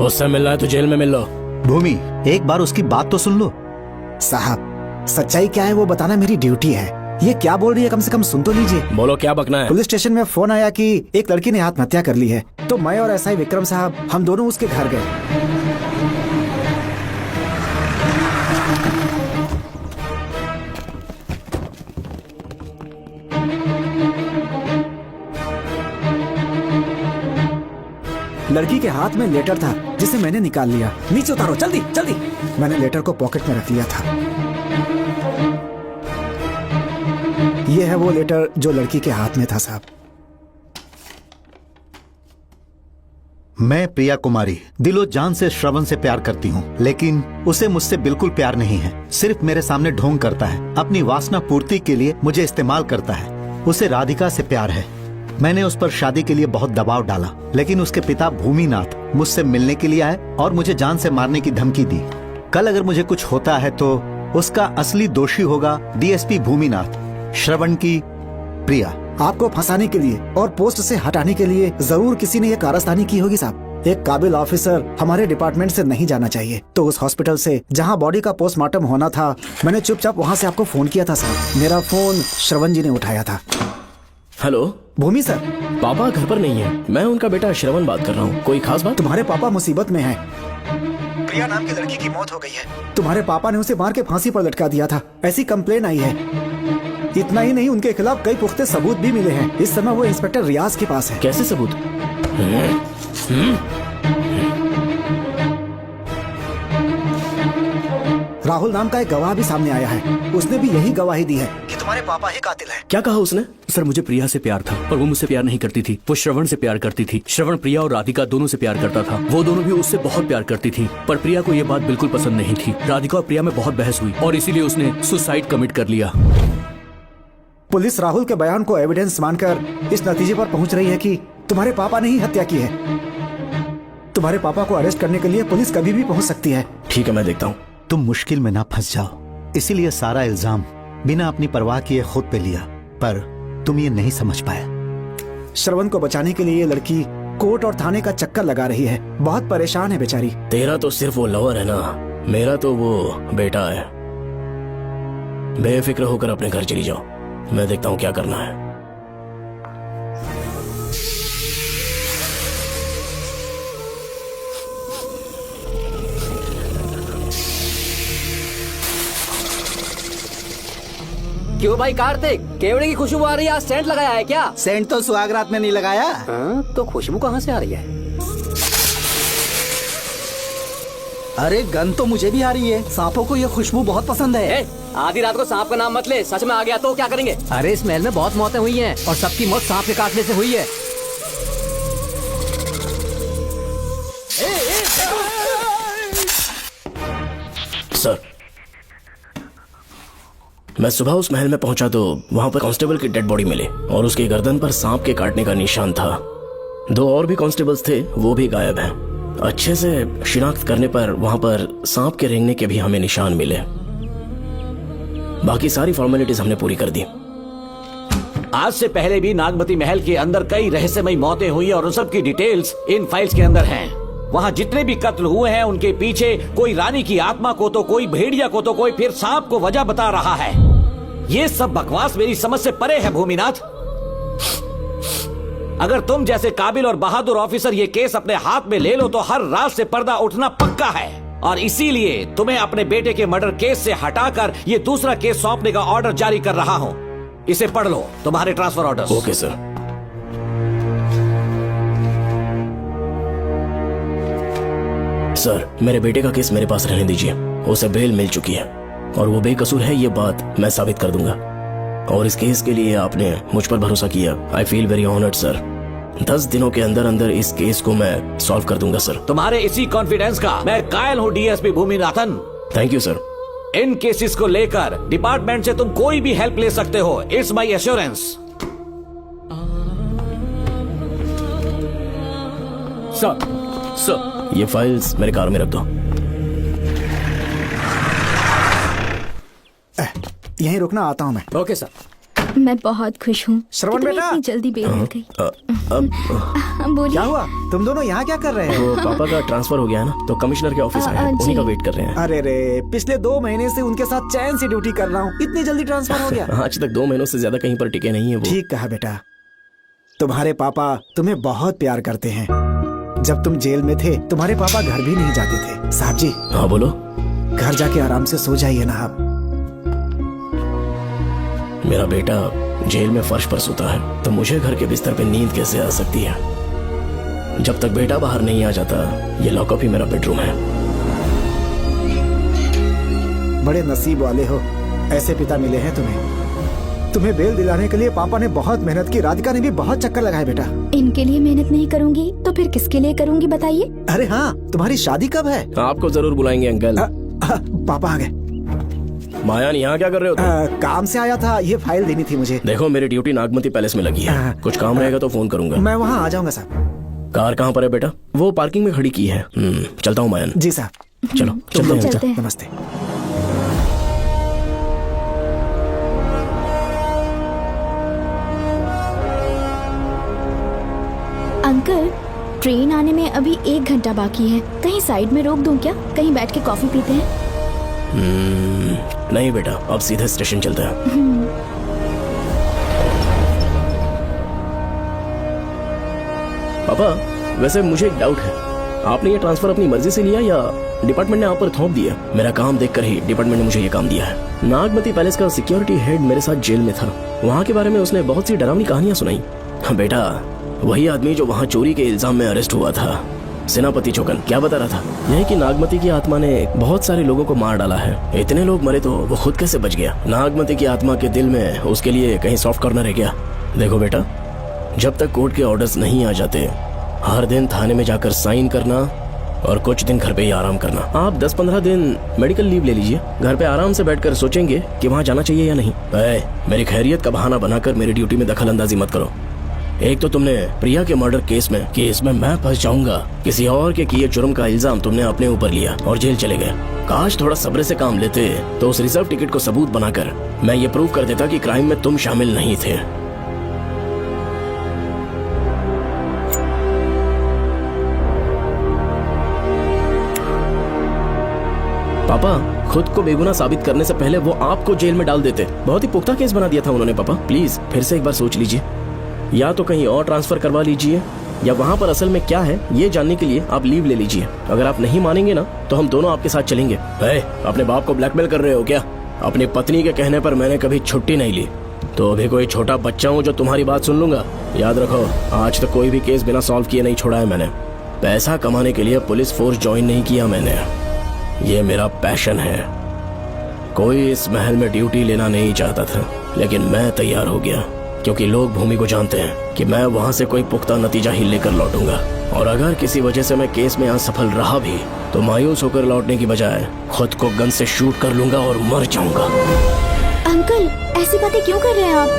उससे मिलना है तो जेल में मिल लो। भूमि, एक बार उसकी बात तो सुन लो। साहब, सच्चाई क्या है वो बताना मेरी ड्यूटी है। ये क्या बोल रही है, कम से कम सुन तो लीजिए। बोलो, क्या बकना है? पुलिस स्टेशन में फोन आया कि एक लड़की ने आत्महत्या कर ली है, तो मैं और एसआई विक्रम साहब हम दोनों उसके घर गए। लड़की के हाथ में लेटर था जिसे मैंने निकाल लिया। नीचे उतारो, जल्दी जल्दी। मैंने लेटर को पॉकेट में रख लिया था। ये है वो लेटर जो लड़की के हाथ में था साहब। मैं प्रिया कुमारी दिलो जान से श्रवण से प्यार करती हूँ, लेकिन उसे मुझसे बिल्कुल प्यार नहीं है। सिर्फ मेरे सामने ढोंग करता है, अपनी वासना पूर्ति के लिए मुझे इस्तेमाल करता है। उसे राधिका से प्यार है। मैंने उस पर शादी के लिए बहुत दबाव डाला, लेकिन उसके पिता भूमिनाथ मुझसे मिलने के लिए आए और मुझे जान से मारने की धमकी दी। कल अगर मुझे कुछ होता है तो उसका असली दोषी होगा डीएसपी भूमिनाथ। श्रवण की प्रिया। आपको फंसाने के लिए और पोस्ट से हटाने के लिए जरूर किसी ने ये कारस्तानी की होगी साहब। एक काबिल ऑफिसर हमारे डिपार्टमेंट से नहीं जाना चाहिए। तो उस हॉस्पिटल से जहां बॉडी का पोस्टमार्टम होना था, मैंने चुपचाप वहां से आपको फोन किया था साहब। मेरा फोन श्रवण जी ने उठाया था। हेलो भूमि सर। पापा घर पर नहीं है, मैं उनका बेटा श्रवण बात कर रहा हूँ। कोई खास बात? तुम्हारे पापा मुसीबत में हैं। प्रिया नाम की लड़की की मौत हो गई है। तुम्हारे पापा ने उसे मार के फांसी पर लटका दिया था, ऐसी कंप्लेन आई है। इतना ही नहीं, उनके खिलाफ कई पुख्ते सबूत भी मिले हैं। इस समय वो इंस्पेक्टर रियाज के पास है। कैसे सबूत? राहुल नाम का एक गवाह भी सामने आया है। उसने भी यही गवाही दी है कि तुम्हारे पापा ही कातिल हैं। क्या कहा उसने? सर मुझे प्रिया से प्यार था और वो मुझसे प्यार नहीं करती थी। वो श्रवण से प्यार करती थी। श्रवण प्रिया और राधिका दोनों से प्यार करता था। वो दोनों भी उससे बहुत प्यार करती थी, पर प्रिया को ये बात बिल्कुल पसंद नहीं थी। राधिका और प्रिया में बहुत बहस हुई और इसीलिए उसने सुसाइड कमिट कर लिया। पुलिस राहुल के बयान को एविडेंस मानकर इस नतीजे पर पहुंच रही है कि तुम्हारे पापा ने ही हत्या की है। तुम्हारे पापा को अरेस्ट करने के लिए पुलिस कभी भी पहुंच सकती है। ठीक है, मैं देखता हूँ। तुम मुश्किल में ना फंस जाओ, इसीलिए सारा इल्जाम बिना अपनी परवाह किए खुद पे लिया, पर तुम ये नहीं समझ पाए। श्रवण को बचाने के लिए ये लड़की कोर्ट और थाने का चक्कर लगा रही है। बहुत परेशान है बेचारी। तेरा तो सिर्फ वो लवर है ना, मेरा तो वो बेटा है। बेफिक्र होकर अपने घर चली जाओ, मैं देखता हूँ क्या करना है। क्यों भाई कार्तिक, केवड़े की खुशबू आ रही है, सेंट लगाया है क्या? सेंट तो सुहागरात में नहीं लगाया। तो खुशबू कहाँ से आ रही है? अरे गन तो मुझे भी आ रही है। सांपों को ये खुशबू बहुत पसंद है। आधी रात को सांप का नाम मत ले, सच में आ गया तो क्या करेंगे? अरे इस महल में बहुत मौतें हुई हैं और सबकी मौत सांप के काटने से हुई है। सर, मैं सुबह उस महल में पहुंचा तो वहां पर कांस्टेबल की डेड बॉडी मिली और उसके गर्दन पर सांप के काटने का निशान था। 2 और भी कांस्टेबल्स थे, वो भी गायब हैं। अच्छे से शिनाख्त करने पर वहां पर सांप के रेंगने के भी हमें निशान मिले। बाकी सारी फॉर्मेलिटीज हमने पूरी कर दी। आज से पहले भी नागमती महल के अंदर कई रहस्यमयी मौतें हुई और उन सब की डिटेल्स इन फाइल्स के अंदर हैं। वहाँ जितने भी कत्ल हुए हैं उनके पीछे कोई रानी की आत्मा को तो कोई भेड़िया को तो कोई फिर सांप को वजह बता रहा है। ये सब बकवास मेरी समझ से परे है भूमिनाथ। अगर तुम जैसे काबिल और बहादुर ऑफिसर ये केस अपने हाथ में ले लो तो हर रात से पर्दा उठना पक्का है, और इसीलिए तुम्हें अपने बेटे के मर्डर केस से हटाकर ये दूसरा केस सौंपने का ऑर्डर जारी कर रहा हूँ। इसे पढ़ लो, तुम्हारे transfer order. Okay sir. Sir, मेरे बेटे का केस मेरे पास रहने दीजिए। उसे बेल मिल चुकी है और वो बेकसूर है, ये बात मैं साबित कर दूंगा। और इस केस के लिए आपने मुझ पर भरोसा किया। I feel very honoured sir. 10 दिनों के अंदर अंदर इस केस को मैं सॉल्व कर दूंगा सर। तुम्हारे इसी कॉन्फिडेंस का मैं कायल हूँ DSP Bhuminathan. Thank you sir. In cases को लेकर डिपार्टमेंट से तुम कोई भी हेल्प ले सकते हो। It's my assurance. सर, ये फाइल्स मेरे कार में रख दो। यहीं रुकना, आता हूँ मैं। Okay sir. मैं बहुत खुश हूँ। श्रवण बेटा, इतनी जल्दी बेल मिल गई। बोलिए। क्या हुआ? तुम दोनों यहाँ क्या कर रहे हो? वो पापा का ट्रांसफर हो गया है ना, तो कमिश्नर के ऑफिस आए हैं, उन्हीं का वेट कर रहे हैं। अरे रे, पिछले 2 महीने से उनके साथ चैन से ड्यूटी कर रहा हूँ, इतनी जल्दी ट्रांसफर हो गया? आज तक 2 महीनों से ज्यादा कहीं पर टिके नहीं है वो। ठीक कहा बेटा, तुम्हारे पापा तुम्हें बहुत प्यार करते हैं। जब तुम जेल में थे तुम्हारे पापा घर भी नहीं जाते थे। साहब जी। हाँ बोलो। घर जाके आराम से सो जाइए ना आप। मेरा बेटा जेल में फर्श पर सोता है तो मुझे घर के बिस्तर पे नींद कैसे आ सकती है? जब तक बेटा बाहर नहीं आ जाता ये लॉकअप ही मेरा बेडरूम है। बड़े नसीब वाले हो, ऐसे पिता मिले हैं तुम्हें बेल दिलाने के लिए पापा ने बहुत मेहनत की, राधिका ने भी बहुत चक्कर लगाए बेटा। इनके लिए मेहनत नहीं करूंगी तो फिर किसके लिए करूंगी बताइए? अरे हाँ, तुम्हारी शादी कब है? आपको जरूर बुलाएंगे अंकल। पापा आ गए। मायान यहाँ क्या कर रहे हो तुम? काम से आया था, ये फाइल देनी थी मुझे। देखो मेरी ड्यूटी नागमती पैलेस में लगी है, कुछ काम रहेगा तो फोन करूंगा। मैं वहाँ आ जाऊंगा साहब। कार कहाँ पर है बेटा? वो पार्किंग में खड़ी की है। चलता हूँ मायान। जी साहब। चलो चलते हैं। नमस्ते। अंकल, ट्रेन आने में अभी 1 घंटा बाकी है, कहीं साइड में रोक दूं क्या? कहीं बैठ के कॉफी पीते हैं? नहीं बेटा, अब सीधे स्टेशन चलते हैं। पापा, वैसे मुझे एक डाउट है, आपने ये ट्रांसफर अपनी मर्जी से लिया या डिपार्टमेंट ने आप पर थोप दिया? मेरा काम देखकर ही डिपार्टमेंट ने मुझे ये काम दिया है। नागमती पैलेस का सिक्योरिटी हेड मेरे साथ जेल में था, वहाँ के बारे में उसने बहुत सी डरावनी कहानियां सुनाई। बेटा, वही आदमी जो वहाँ चोरी के इल्जाम में अरेस्ट हुआ था, सेनापति चौकन, क्या बता रहा था? यही कि नागमती की आत्मा ने बहुत सारे लोगों को मार डाला है। इतने लोग मरे तो वो खुद कैसे बच गया? नागमती की आत्मा के दिल में उसके लिए कहीं सॉफ्ट कॉर्नर है क्या? देखो बेटा, जब तक कोर्ट के ऑर्डर्स नहीं आ जाते, हर दिन थाने में जाकर साइन करना और कुछ दिन घर पे ही आराम करना। आप 10-15 दिन मेडिकल लीव ले लीजिए, घर पे आराम से बैठकर सोचेंगे कि वहाँ जाना चाहिए या नहीं। मेरी खैरियत का बहाना बनाकर मेरी ड्यूटी में दखल अंदाजी मत करो। एक तो तुमने प्रिया के मर्डर केस में कि इसमें मैं फंस जाऊंगा, किसी और के किए जुर्म का इल्जाम तुमने अपने ऊपर लिया और जेल चले गए। काश थोड़ा सब्र से काम लेते तो उस रिजर्व टिकट को सबूत बनाकर मैं ये प्रूव कर देता कि क्राइम में तुम शामिल नहीं थे। पापा, खुद को बेगुनाह साबित करने से पहले वो आपको जेल में डाल देते। बहुत ही पुख्ता केस बना दिया था उन्होंने। पापा प्लीज फिर से एक बार सोच लीजिए, या तो कहीं और ट्रांसफर करवा लीजिए या वहाँ पर असल में क्या है ये जानने के लिए आप लीव ले लीजिए। अगर आप नहीं मानेंगे ना तो हम दोनों आपके साथ चलेंगे। अपने बाप को ब्लैकमेल कर रहे हो क्या? अपनी पत्नी के कहने पर मैंने कभी छुट्टी नहीं ली, तो अभी कोई छोटा बच्चा हूँ जो तुम्हारी बात सुन लूंगा? याद रखो, आज तक कोई भी केस बिना सॉल्व किए नहीं छोड़ा है मैंने। पैसा कमाने के लिए पुलिस फोर्स ज्वाइन नहीं किया मैंने, ये मेरा पैशन है। कोई इस महल में ड्यूटी लेना नहीं चाहता था, लेकिन मैं तैयार हो गया क्योंकि लोग भूमि को जानते हैं कि मैं वहां से कोई पुख्ता नतीजा ही लेकर लौटूंगा। और अगर किसी वजह से मैं केस में असफल रहा भी तो मायूस होकर लौटने की बजाय खुद को गन से शूट कर लूंगा और मर जाऊंगा। अंकल, ऐसी बातें क्यों कर रहे हैं आप?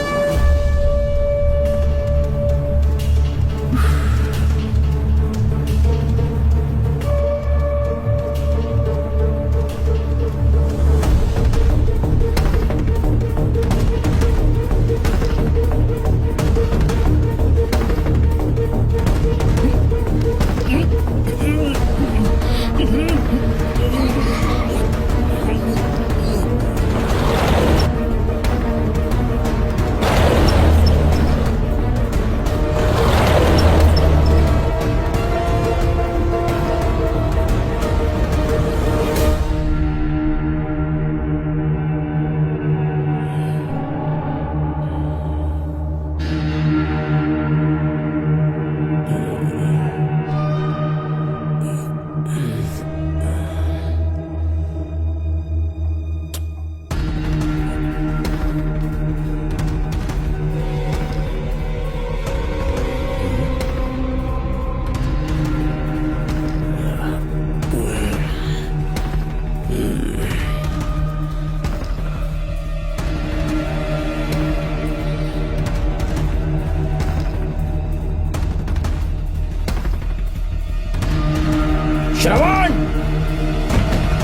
श्रवण!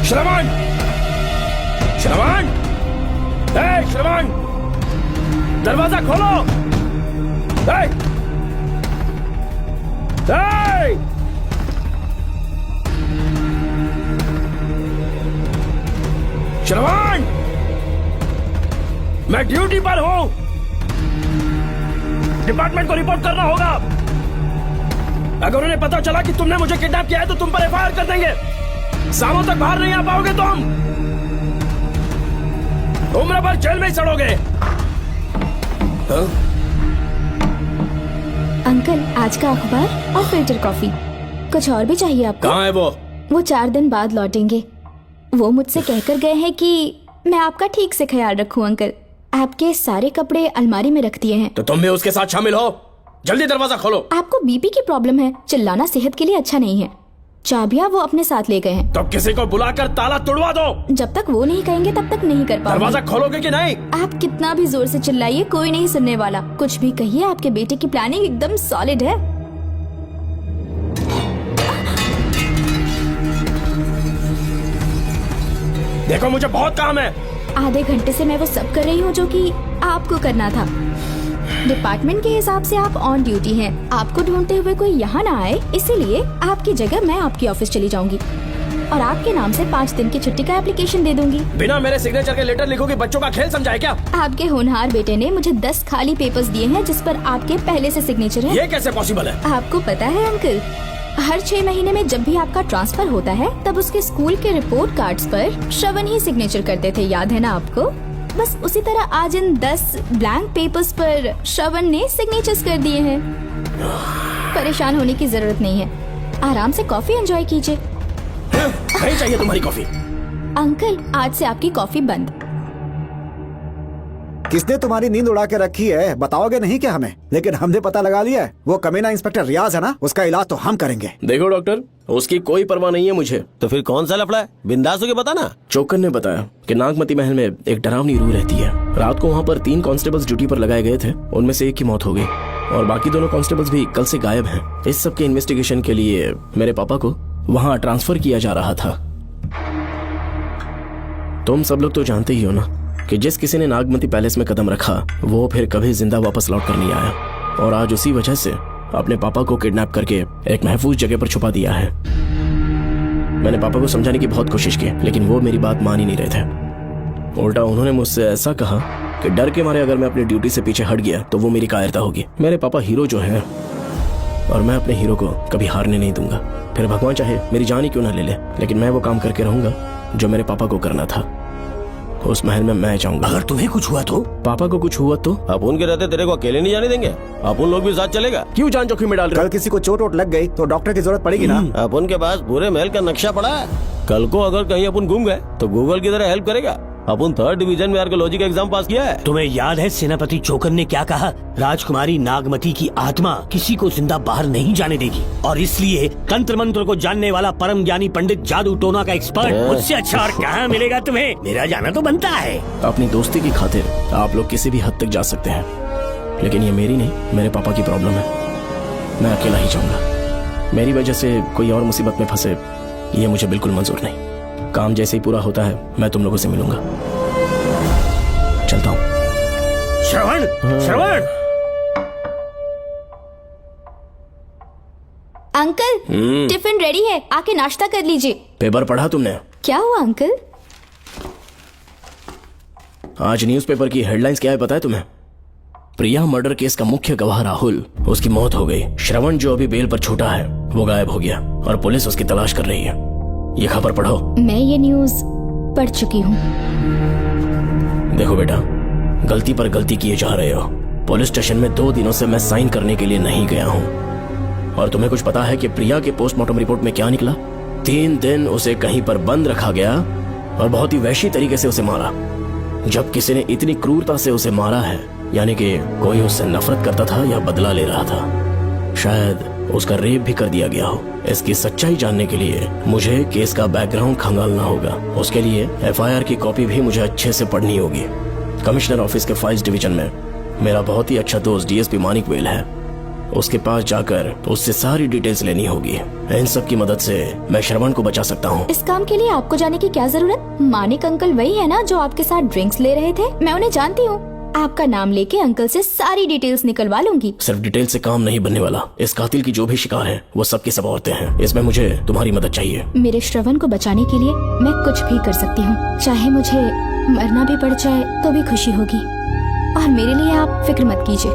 श्रवण! श्रवण! श्रवण! दरवाजा खोलो! श्रवण! मैं ड्यूटी पर हूं, डिपार्टमेंट को रिपोर्ट करना होगा। अगर उन्हें पता चला कि तुमने मुझे किडनैप किया है तो तुम पर एफआईआर कर देंगे। शामों तक बाहर नहीं आ पाओगे तुम, उम्र भर जेल में ही सड़ोगे। अंकल आज का अखबार और फिल्टर कॉफी। कुछ और भी चाहिए आपको? कहाँ है वो? वो 4 दिन बाद लौटेंगे। वो मुझसे कहकर गए हैं कि मैं आपका ठीक से ख्याल रखूं अंकल। आपके सारे कपड़े अलमारी में रख दिए हैं। तो तुम भी उसके साथ शामिल हो। जल्दी दरवाजा खोलो। आपको बीपी की प्रॉब्लम है, चिल्लाना सेहत के लिए अच्छा नहीं है। चाबियां वो अपने साथ ले गए हैं। तो किसी को बुलाकर ताला तोड़वा दो। जब तक वो नहीं कहेंगे तब तक नहीं कर पाऊंगी। दरवाजा खोलोगे कि नहीं? आप कितना भी जोर से चिल्लाइए कोई नहीं सुनने वाला। कुछ भी कहिए, आपके बेटे की प्लानिंग एकदम सॉलिड है। देखो मुझे बहुत काम है। आधे घंटे से मैं वो सब कर रही हूँ जो कि आपको करना था। डिपार्टमेंट के हिसाब से आप ऑन ड्यूटी हैं। आपको ढूंढते हुए कोई यहाँ ना आए, इसीलिए आपकी जगह मैं आपकी ऑफिस चली जाऊंगी और आपके नाम से 5 दिन की छुट्टी का एप्लीकेशन दे दूंगी। बिना मेरे सिग्नेचर के लेटर लिखोगे? बच्चों का खेल समझाए क्या? आपके होनहार बेटे ने मुझे 10 खाली पेपर्स दिए हैं जिस पर आपके पहले से सिग्नेचर है। ये कैसे पॉसिबल है? आपको पता है अंकल, हर 6 महीने में जब भी आपका ट्रांसफर होता है तब उसके स्कूल के रिपोर्ट कार्ड्स पर श्रवण ही सिग्नेचर करते थे, याद है ना आपको? बस उसी तरह आज इन 10 ब्लैंक पेपर्स पर श्रवण ने सिग्नेचर्स कर दिए हैं। परेशान होने की जरूरत नहीं है, आराम से कॉफी एंजॉय कीजिए। नहीं चाहिए तुम्हारी कॉफी। अंकल आज से आपकी कॉफी बंद। किसने तुम्हारी नींद उड़ा के रखी है बताओगे नहीं क्या हमें? लेकिन हमने पता लगा लिया है, वो कमीना इंस्पेक्टर रियाज है ना, उसका इलाज तो हम करेंगे। देखो डॉक्टर, उसकी कोई परवाह नहीं है मुझे। तो फिर कौन सा लफड़ा है? बिंदास होके बता ना। चोकन ने बताया कि नागमती महल में एक डरावनी रूह रहती है। रात को वहाँ पर 3 कांस्टेबल्स ड्यूटी पर लगाए गए थे, उनमें से एक की मौत हो गई और बाकी दोनों कांस्टेबल्स भी कल से गायब हैं। इस सब के इन्वेस्टिगेशन के लिए मेरे पापा को वहाँ ट्रांसफर किया जा रहा था। तुम सब लोग तो जानते ही हो ना कि जिस किसी ने नागमती पैलेस में कदम रखा वो फिर कभी जिंदा वापस लौट कर नहीं आया, और आज उसी वजह से अपने पापा को किडनैप करके एक महफूज जगह पर छुपा दिया है। मैंने पापा को समझाने की बहुत कोशिश की, लेकिन वो मेरी बात मान ही नहीं रहे थे। उल्टा उन्होंने मुझसे ऐसा कहा कि डर के मारे अगर मैं अपनी ड्यूटी से पीछे हट गया तो वो मेरी कायरता होगी। मेरे पापा हीरो जो है और मैं अपने हीरो को कभी हारने नहीं दूंगा। फिर भगवान चाहे मेरी जान ही क्यों ना ले ले, लेकिन मैं वो काम करके रहूंगा जो मेरे पापा को करना था। उस महल में मैं जाऊंगा। अगर तुम्हें कुछ हुआ तो? पापा को कुछ हुआ तो? अपुन के रहते तेरे को अकेले नहीं जाने देंगे। अपुन लोग भी साथ चलेगा। क्यों जान जोखिम में डाल रहे? कल किसी को चोट वोट लग गई तो डॉक्टर की जरूरत पड़ेगी ना। अपुन के पास पूरे महल का नक्शा पड़ा है। कल को अगर कहीं अपन घूम गए तो गूगल की तरह हेल्प करेगा। अपन 3rd डिवीजन में आर्कियोलॉजी का एग्जाम पास किया है। तुम्हें याद है सेनापति चोकन ने क्या कहा? राजकुमारी नागमती की आत्मा किसी को जिंदा बाहर नहीं जाने देगी, और इसलिए तंत्र मंत्र को जानने वाला परम ज्ञानी पंडित जादू टोना का एक्सपर्ट मुझसे अच्छा और कहाँ मिलेगा तुम्हें? मेरा जाना तो बनता है। अपनी दोस्ती की खातिर आप लोग किसी भी हद तक जा सकते हैं, लेकिन ये मेरी नहीं, मेरे पापा की प्रॉब्लम है। मैं अकेला ही जाऊंगा। मेरी वजह से कोई और मुसीबत में फंसे ये मुझे बिल्कुल मंजूर नहीं। काम जैसे ही पूरा होता है मैं तुम लोगों से मिलूंगा। चलता हूँ। श्रवण, श्रवण। अंकल टिफिन रेडी है, आके नाश्ता कर लीजिए। पेपर पढ़ा तुमने? क्या हुआ अंकल? आज न्यूज़पेपर की हेडलाइंस क्या है पता है तुम्हें? प्रिया मर्डर केस का मुख्य गवाह राहुल, उसकी मौत हो गई। श्रवण जो अभी बेल पर छूटा है वो गायब हो गया और पुलिस उसकी तलाश कर रही है। ये खबर पढ़ो। मैं ये न्यूज़ पढ़ चुकी हूँ। देखो बेटा, गलती पर गलती किए जा रहे हो। पुलिस स्टेशन में 2 दिनों से मैं साइन करने के लिए नहीं गया हूँ। और तुम्हें कुछ पता है कि प्रिया के पोस्टमार्टम रिपोर्ट में क्या निकला? 3 दिन उसे कहीं पर बंद रखा गया और बहुत ही वैशी तरीके से उसे मारा। जब किसी ने इतनी क्रूरता से उसे मारा है, यानी कि कोई उससे नफरत करता था या बदला ले रहा था। शायद उसका रेप भी कर दिया गया हो। इसकी सच्चाई जानने के लिए मुझे केस का बैकग्राउंड खंगालना होगा। उसके लिए FIR की कॉपी भी मुझे अच्छे से पढ़नी होगी। कमिश्नर ऑफिस के फाइल्स डिवीजन में मेरा बहुत ही अच्छा दोस्त DSP मानिक वेल है। उसके पास जाकर उससे सारी डिटेल्स लेनी होगी। इन सब की मदद से मैं श्रवण को बचा सकता हूँ। इस काम के लिए आपको जाने की क्या जरूरत? मानिक अंकल वही है ना जो आपके साथ ड्रिंक्स ले रहे थे? मैं उन्हें जानती हूँ। आपका नाम लेके अंकल से सारी डिटेल्स निकलवा लूंगी। सिर्फ डिटेल से काम नहीं बनने वाला। इस कातिल की जो भी शिकार है वो सबकी सब औरतें हैं। इसमें मुझे तुम्हारी मदद चाहिए। मेरे श्रवण को बचाने के लिए मैं कुछ भी कर सकती हूँ। चाहे मुझे मरना भी पड़ जाए तो भी खुशी होगी। और मेरे लिए आप फिक्र मत कीजिए।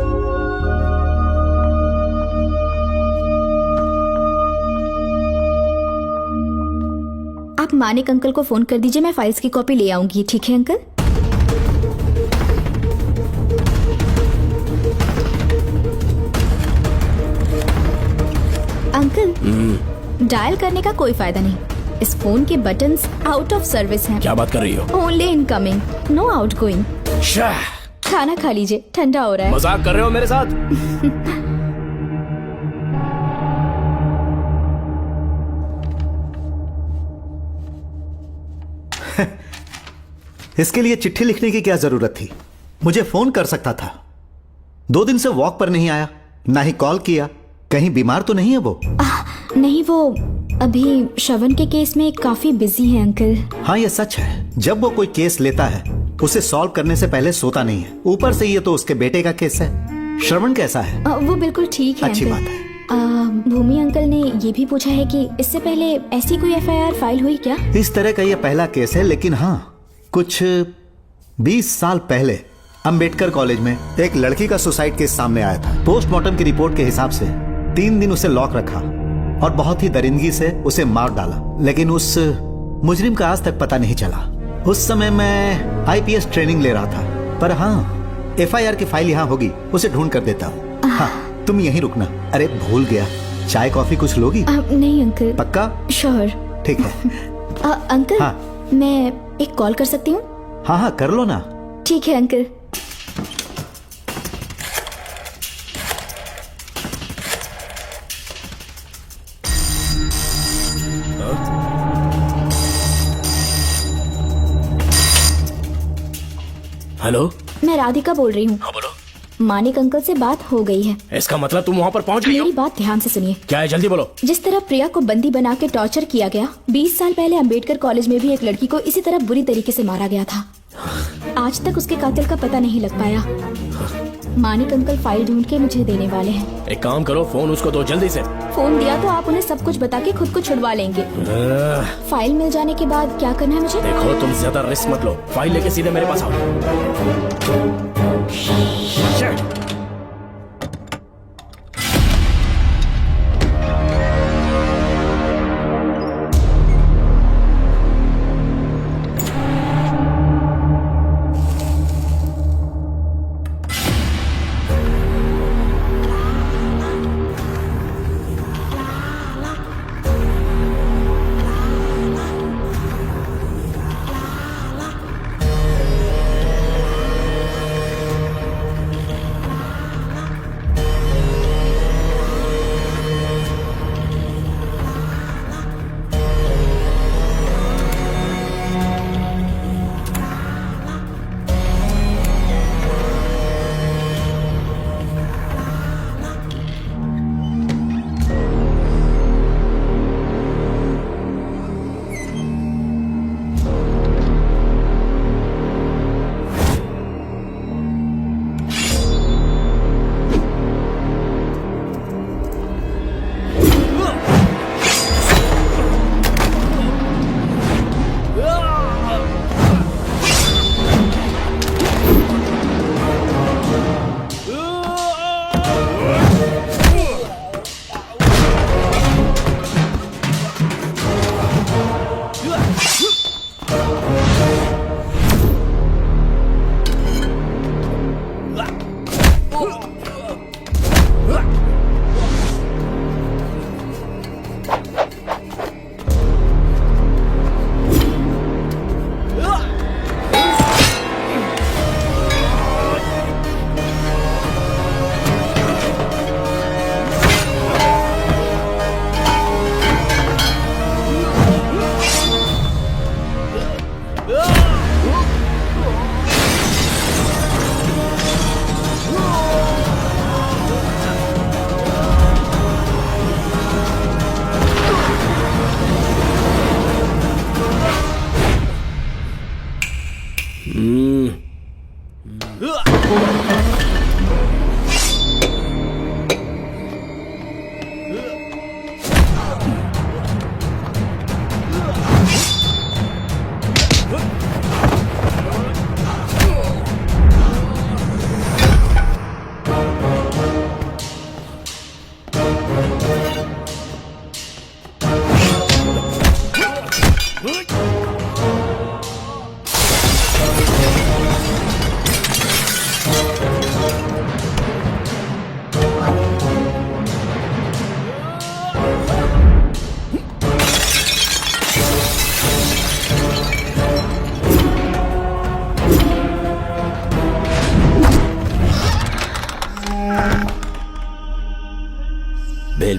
आप मानिक अंकल को फोन कर दीजिए, मैं फाइल्स की कॉपी ले आऊंगी। ठीक है अंकल? डायल करने का कोई फायदा नहीं। इस फोन के बटन्स आउट ऑफ सर्विस हैं। क्या बात कर रही हो? Only incoming, no outgoing. खाना खा लीजिए, ठंडा हो रहा है। मजाक कर रहे हो मेरे साथ? इसके लिए चिट्ठी लिखने की क्या जरूरत थी? मुझे फोन कर सकता था। 2 दिन से वॉक पर नहीं आया, ना ही कॉल किया। कहीं बीमार तो नहीं है वो? नहीं, वो अभी श्रवण के केस में काफी बिजी है अंकल। हाँ, ये सच है। जब वो कोई केस लेता है उसे सॉल्व करने से पहले सोता नहीं है। ऊपर से ये तो उसके बेटे का केस है। श्रवण कैसा है? वो बिल्कुल ठीक है। अच्छी अंकल। बात है। भूमि अंकल ने ये भी पूछा है कि इससे पहले ऐसी कोई FIR फाइल हुई क्या? इस तरह का ये पहला केस है, लेकिन हाँ, कुछ 20 साल पहले अंबेडकर कॉलेज में एक लड़की का सुसाइड केस सामने आया था। पोस्टमार्टम की रिपोर्ट के हिसाब से 3 दिन उसे लॉक रखा और बहुत ही दरिंदगी से उसे मार डाला, लेकिन उस मुजरिम का आज तक पता नहीं चला। उस समय मैं IPS ट्रेनिंग ले रहा था, पर हाँ, FIR की फाइल यहाँ होगी, उसे ढूंढ कर देता हूँ। हाँ, तुम यहीं रुकना। अरे भूल गया, चाय कॉफी कुछ लोगी? नहीं अंकल। पक्का? श्योर। ठीक है। अंकल, हाँ। मैं एक कॉल कर सकती हूँ? हाँ हाँ, कर लो ना। ठीक है अंकल। हेलो, मैं राधिका बोल रही हूँ। हाँ बोलो। मानिक अंकल से बात हो गई है। इसका मतलब तुम वहाँ पर पहुँच गई हो? मेरी बात ध्यान से सुनिए। क्या है, जल्दी बोलो। जिस तरह प्रिया को बंदी बना के टॉर्चर किया गया, 20 साल पहले अंबेडकर कॉलेज में भी एक लड़की को इसी तरह बुरी तरीके से मारा गया था। आज तक उसके कातिल का पता नहीं लग पाया। मानिक अंकल फाइल ढूंढ के मुझे देने वाले हैं। एक काम करो, फोन उसको दो जल्दी से। फोन दिया तो आप उन्हें सब कुछ बता के खुद को छुड़वा लेंगे। फाइल मिल जाने के बाद क्या करना है मुझे? देखो, तुम ज्यादा रिस्क मत लो, फाइल लेके सीधे मेरे पास आओ।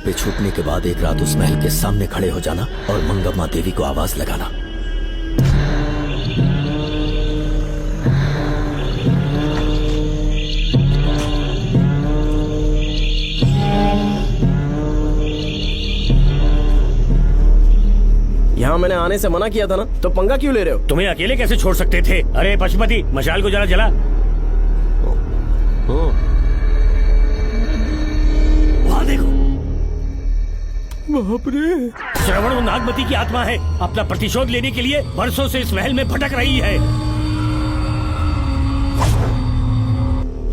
पे छुपने के बाद एक रात उस महल के सामने खड़े हो जाना और मंगम्मा देवी को आवाज लगाना। यहाँ मैंने आने से मना किया था ना, तो पंगा क्यों ले रहे हो? तुम्हें अकेले कैसे छोड़ सकते थे? अरे पशुपति, मशाल को जरा जला। वहाँ देखो, बाप रे। श्रवण वो नागमती की आत्मा है, अपना प्रतिशोध लेने के लिए बरसों से इस महल में भटक रही है।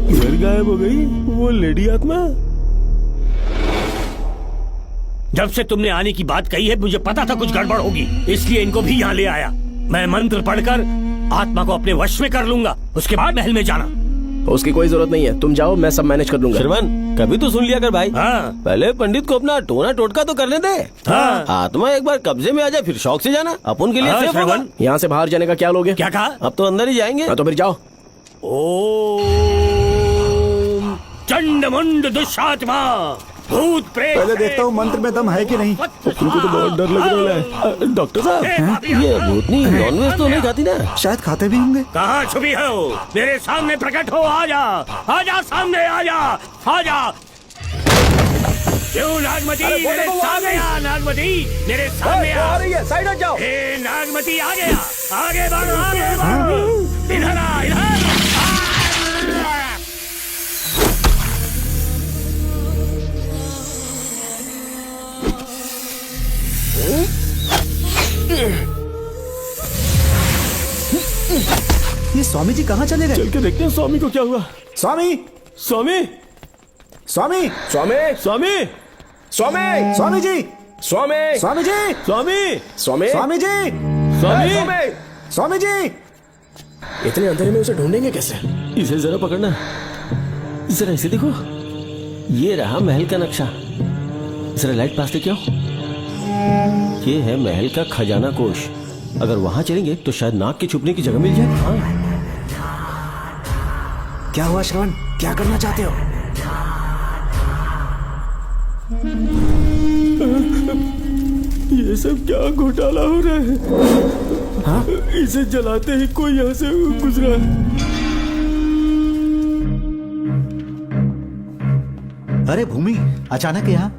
घर गायब हो गई वो लेडी आत्मा। जब से तुमने आने की बात कही है मुझे पता था कुछ गड़बड़ होगी, इसलिए इनको भी यहाँ ले आया। मैं मंत्र पढ़कर आत्मा को अपने वश में कर लूंगा, उसके बाद महल में जाना। उसकी कोई जरूरत नहीं है, तुम जाओ, मैं सब मैनेज कर लूंगा। श्रवण, कभी तो सुन लिया कर भाई। हाँ। पहले पंडित को अपना टोना टोटका तो करने दे। हाँ। आत्मा एक बार कब्जे में आ जाए फिर शौक से जाना, अपन के लिए हाँ, सेफ होगा। श्रवण। यहाँ से बाहर जाने का क्या लोगे? क्या कहा? अब तो अंदर ही जाएंगे। हाँ, तो फिर जाओ। ओम चंड मुंड दुष्टात्मा भूत प्रेत। पहले देखता हूँ मंत्र में दम है कि नहीं। तुमको तो बहुत डर लग रहा है। डॉक्टर साहब, ये भूतनी नॉनवेज तो नहीं खाती ना? शायद खाते भी होंगे। कहाँ छुपी हो? मेरे सामने प्रकट हो, आजा आजा, सामने आजा आजा। क्यों नागमती मेरे सामने आ, नागमती मेरे सामने आ रही है, साइड हट जाओ। ए नागमती आ गया, आगे बढ़, आगे बढ़, इधर आ, इधर। ये स्वामी जी कहाँ चले गए? चल के देखते हैं स्वामी को क्या हुआ। स्वामी, स्वामी, स्वामी, स्वामी, स्वामी, स्वामी, स्वामी जी, स्वामी, स्वामी जी, स्वामी, स्वामी, स्वामी जी, स्वामी, स्वामी जी। इतने अंधेरे में उसे ढूंढेंगे कैसे? इसे जरा पकड़ना, जरा इसे देखो, ये रहा महल का नक्शा। जरा लाइट पास लेके आओ। ये है महल का खजाना कोष। अगर वहां चलेंगे तो शायद नाग के छुपने की जगह मिल जाए। हाँ। क्या हुआ श्रवण, क्या करना चाहते हो? ये सब क्या घोटाला हो रहा है? हाँ? इसे जलाते ही कोई यहाँ से गुजरा। अरे भूमि, अचानक यहाँ?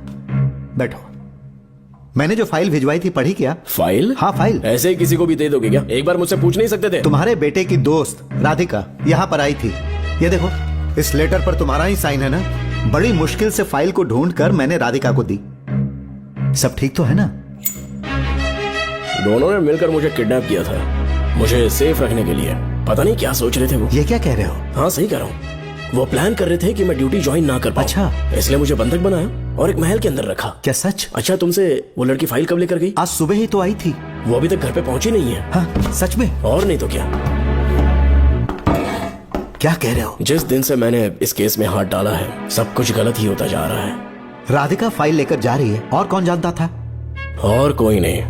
बैठो। मैंने जो फाइल भिजवाई थी पढ़ी क्या? फाइल? हाँ फाइल। ऐसे ही किसी को भी दे दोगे क्या? एक बार मुझसे पूछ नहीं सकते थे? तुम्हारे बेटे की दोस्त राधिका यहाँ पर आई थी। ये देखो, इस लेटर पर तुम्हारा ही साइन है ना? बड़ी मुश्किल से फाइल को ढूंढ कर मैंने राधिका को दी। सब ठीक तो है ना? दोनों ने मिलकर मुझे किडनैप किया था, मुझे सेफ रखने के लिए। पता नहीं क्या सोच रहे थे वो। ये क्या कह रहे हो? हाँ सही कह रहा हूँ। वो प्लान कर रहे थे कि मैं ड्यूटी ज्वाइन ना कर पाऊं। अच्छा। इसलिए मुझे बंधक बनाया और एक महल के अंदर रखा। क्या सच? अच्छा, तुमसे वो लड़की फाइल कब लेकर गई? आज सुबह ही तो आई थी। वो अभी तक घर पे पहुंची नहीं है। हाँ, सच में? और नहीं तो क्या। क्या कह रहे हो? जिस दिन से मैंने इस केस में हाथ डाला है सब कुछ गलत ही होता जा रहा है। राधिका फाइल लेकर जा रही है, और कौन जानता था? और कोई नहीं।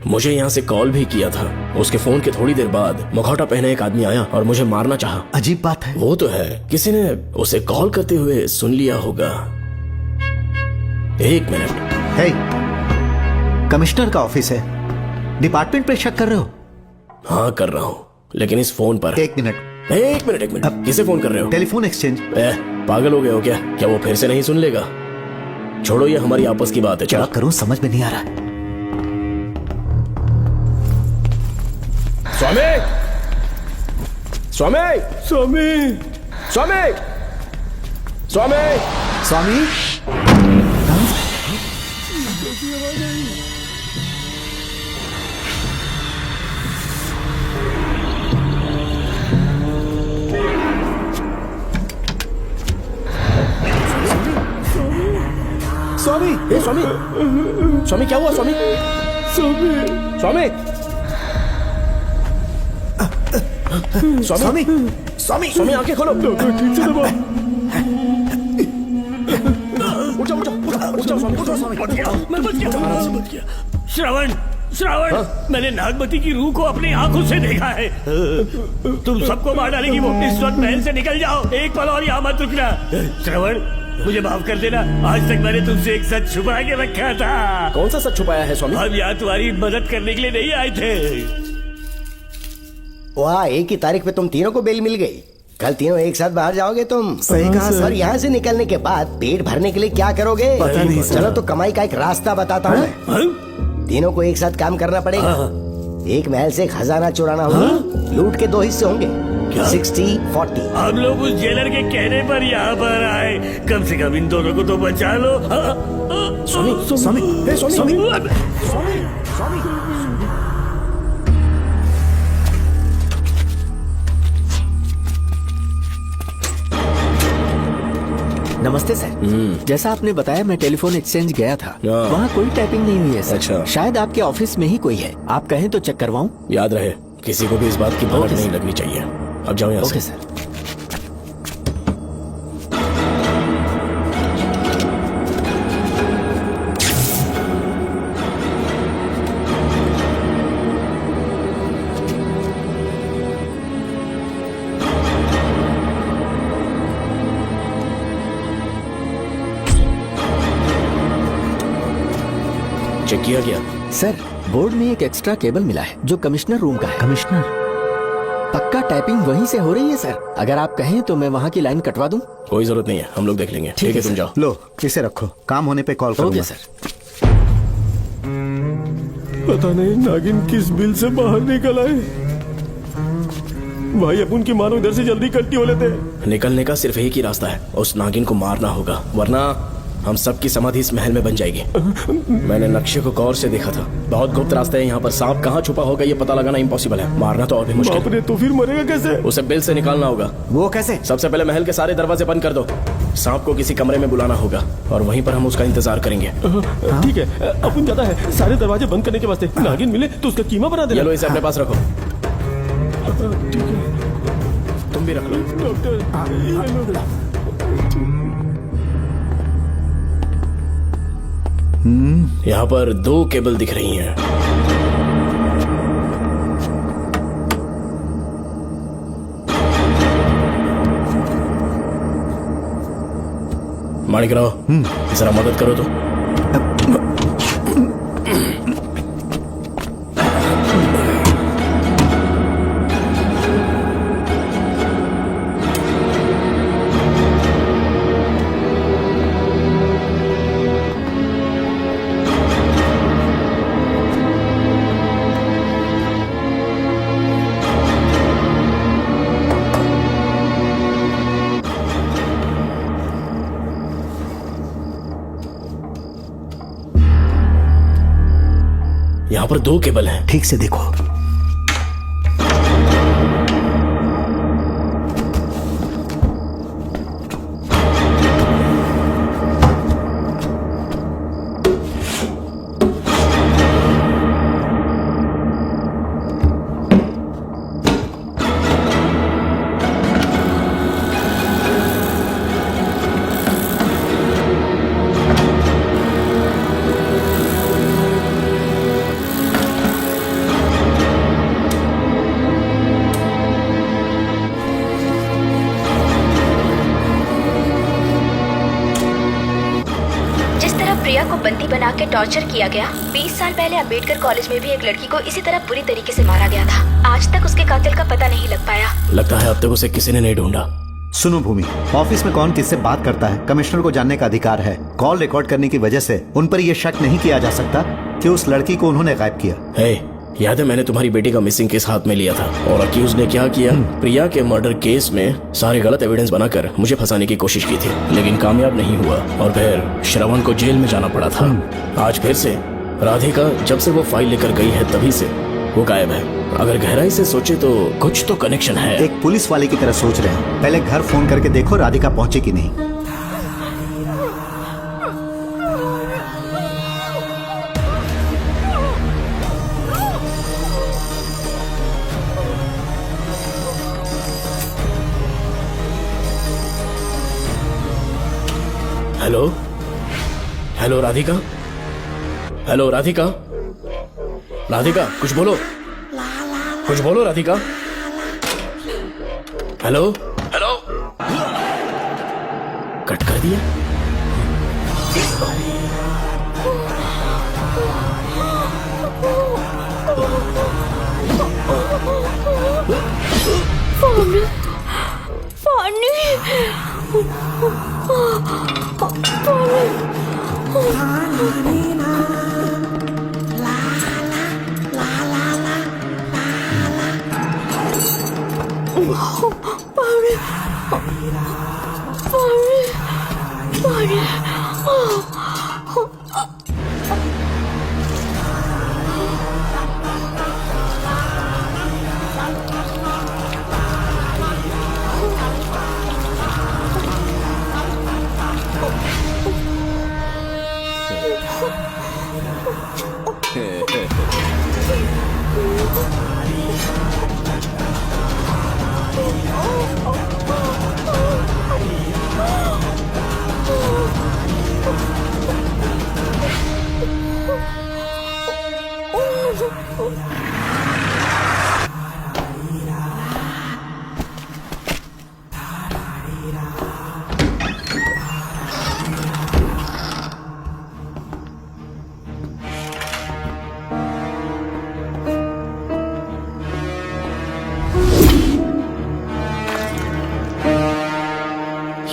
मुझे यहाँ से कॉल भी किया था। उसके फोन के थोड़ी देर बाद मुखौटा पहने एक आदमी आया और मुझे मारना चाहा। अजीब बात है। वो तो है, किसी ने उसे कॉल करते हुए सुन लिया होगा। एक मिनट। हे, कमिश्नर का ऑफिस है, डिपार्टमेंट पे शक कर रहे हो? हाँ कर रहा हूँ, लेकिन इस फोन पर। एक मिनट। किसे फोन कर रहे हो? Telephone exchange. पागल हो गए हो क्या? क्या वो फिर से नहीं सुन लेगा? छोड़ो, ये हमारी आपस की बात है। क्या करूं समझ में नहीं आ रहा। स्वामी, स्वामी, स्वामी, स्वामी, स्वामी, स्वामी। स्वामी, स्वामी, स्वामी क्या हुआ? स्वामी, स्वामी, स्वामी, स्वामी, स्वामी, स्वामी आंखें खोलो। ठीक से दबाओ। उठो, उठो, उठो, स्वामी, उठो, स्वामी। मैं बच गया। श्रवण, श्रावण, मैंने नागमती की रूह को अपनी आंखों से देखा है। तुम सबको मार डालेगी वो। इस वक्त महल से निकल जाओ, एक पल और यहाँ मत रुकना। श्रवण, मुझे माफ कर देना। आज तक मैंने तुमसे एक सच छुपा के रखा था। कौन सा सच छुपाया है स्वामी? हम यहाँ तुम्हारी मदद करने के लिए नहीं आए थे। वाह, एक ही तारीख पे तुम तीनों को बेल मिल गई। कल तीनों एक साथ बाहर जाओगे तुम। सही कहा सर। और यहाँ से निकलने के बाद पेट भरने के लिए क्या करोगे? पता नहीं सर। चलो तो कमाई का एक रास्ता बताता हूँ मैं। तीनों को एक साथ काम करना पड़ेगा। एक महल से खजाना चुराना होगा। लूट के 2 हिस्से होंगे, 60-40। हम लोग उस जेलर के कहने पर यहाँ पर आए। कम से कम इन दोनों को तो बचा लो। स्वामी स्वामी स्वामी नमस्ते सर। जैसा आपने बताया मैं टेलीफोन एक्सचेंज गया था, वहाँ कोई टाइपिंग नहीं हुई है सर। अच्छा। शायद आपके ऑफिस में ही कोई है, आप कहें तो चेक करवाऊं? याद रहे, किसी को भी इस बात की भनक नहीं लगनी चाहिए। अब जाओ यहाँ से। Okay sir. चेक किया गया सर, बोर्ड में एक एक्स्ट्रा केबल मिला है जो कमिश्नर रूम का है। कमिश्नर? पक्का टाइपिंग वहीं से हो रही है सर। अगर आप कहें तो मैं वहाँ की लाइन कटवा दूं? कोई जरूरत नहीं है, हम लोग देख लेंगे। ठीक है, तुम जाओ। लो इसे रखो, काम होने पे कॉल करूंगा। Okay sir. पता नहीं नागिन किस बिल से बाहर निकल आए। भाई अपन की मानो इधर से जल्दी कट्टी हो लेते हैं। निकलने का सिर्फ एक ही रास्ता है, उस नागिन को मारना होगा, वरना हम सबकी समाधि इस महल में बन जाएगी। मैंने नक्शे को गौर से देखा था, बहुत गुप्त रास्ते हैं यहाँ पर। सांप कहाँ छुपा होगा ये पता लगाना इम्पॉसिबल है, मारना तो और भी मुश्किल। बाप रे, तो फिर मरेगा कैसे? उसे बिल से निकालना होगा। वो कैसे? सबसे पहले महल के सारे दरवाजे बंद कर दो। सांप को किसी कमरे में बुलाना होगा और वहीं पर हम उसका इंतजार करेंगे। ठीक है, अपन जाता है सारे दरवाजे बंद करने के वास्ते। नागिन मिले तो उसका कीमा बना देना। चलो इसे अपने पास रखो। ठीक है, तुम भी रख लो। यहाँ पर 2 केबल दिख रही हैं। माणिकराव, जरा मदद करो तो। यहाँ पर 2 केबल हैं। ठीक से देखो। प्रिया को बंदी बना के टॉर्चर किया गया। 20 साल पहले अम्बेडकर कॉलेज में भी एक लड़की को इसी तरह बुरी तरीके से मारा गया था। आज तक उसके कातिल का पता नहीं लग पाया। लगता है अब तक उसे किसी ने नहीं ढूंढा। सुनो भूमि, ऑफिस में कौन किससे बात करता है कमिश्नर को जानने का अधिकार है। कॉल रिकॉर्ड करने की वजह से उन पर यह शक नहीं किया जा सकता कि उस लड़की को उन्होंने गायब किया। याद है मैंने तुम्हारी बेटी का मिसिंग केस हाथ में लिया था और अक्यूज ने क्या किया, प्रिया के मर्डर केस में सारे गलत एविडेंस बनाकर मुझे फंसाने की कोशिश की थी, लेकिन कामयाब नहीं हुआ और फिर श्रवण को जेल में जाना पड़ा था। आज फिर से राधिका जब से वो फाइल लेकर गई है तभी से वो गायब है। अगर गहराई से सोचे तो कुछ तो कनेक्शन है। एक पुलिस वाले की तरह सोच रहे हैं। पहले घर फोन करके देखो राधिका पहुंचे कि नहीं। Hello hello Radhika, hello Radhika, Radhika कुछ बोलो, कुछ बोलो राधिका। हेलो हेलो, कट कर दिया।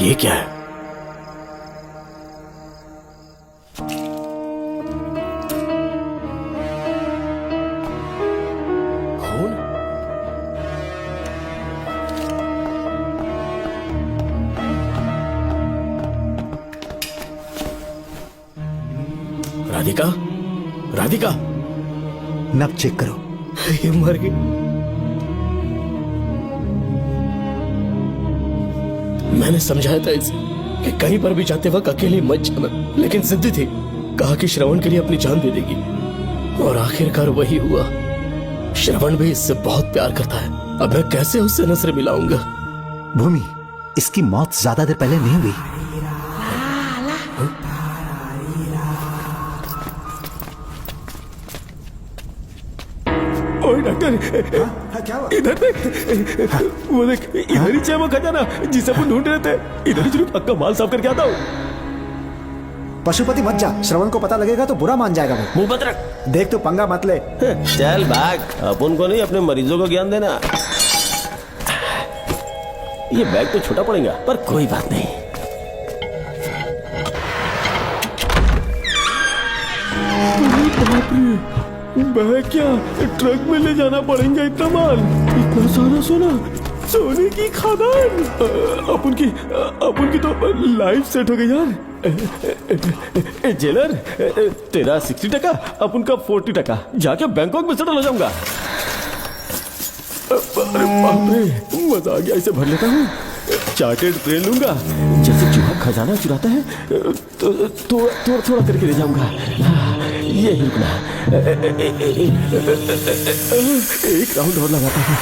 ये क्या है? खून? राधिका, राधिका, नब चेक करो। ये मर गई। मैंने समझाया था इसे कि कहीं पर भी जाते वक्त अकेले मत जाना, लेकिन जिद्दी थी। कहा कि श्रवण के लिए अपनी जान दे देगी, और आखिरकार वही हुआ। श्रवण भी इससे बहुत प्यार करता है। अब मैं कैसे उससे नजर मिलाऊंगा? भूमि, इसकी मौत ज्यादा देर पहले नहीं हुई। ओए डॉक्टर, क्या हुआ? इधर देख, वो देख, इधर ही वो खजाना जिसे अपन ढूंढ रहे थे। इधर ही जरूर पक्का माल साफ करके आता हूँ। पशुपति मत जा, श्रवण को पता लगेगा तो बुरा मान जाएगा वो। मुंह बंद रख। देख तू पंगा मत ले। चल भाग, अपन को नहीं अपने मरीजों को ज्ञान देना। ये बैग तो छोटा पड़ेगा, पर कोई बात नहीं। बैग क्या, ट्रक में ले जाना पड़ेगा इतना माल, इतना सारा सोना, सोने की खदान। अपन की तो लाइफ सेट हो गई यार। जेलर, तेरा 60%, अपन का 40%। जाके बैंकॉक में सेटल हो जाऊंगा। अरे बाप रे, मजा आ गया। इसे भर लेता हूँ, चार्टेड ट्रेन लूंगा। जैसे चूहा खजाना चुराता है तो थोड़ा थोड़ा करके ले जाऊंगा। ये ही रुकना, एक राउंड और लगाता हूँ।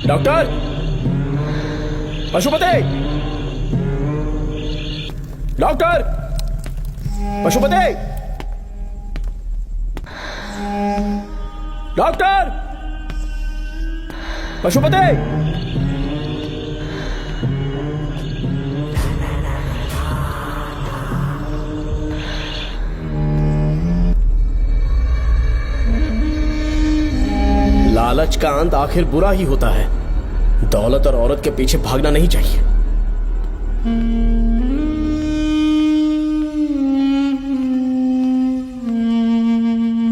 Doctor, Pashupati, doctor, Pashupati, doctor, Pashupati. लालच का अंत आखिर बुरा ही होता है। दौलत और औरत के पीछे भागना नहीं चाहिए।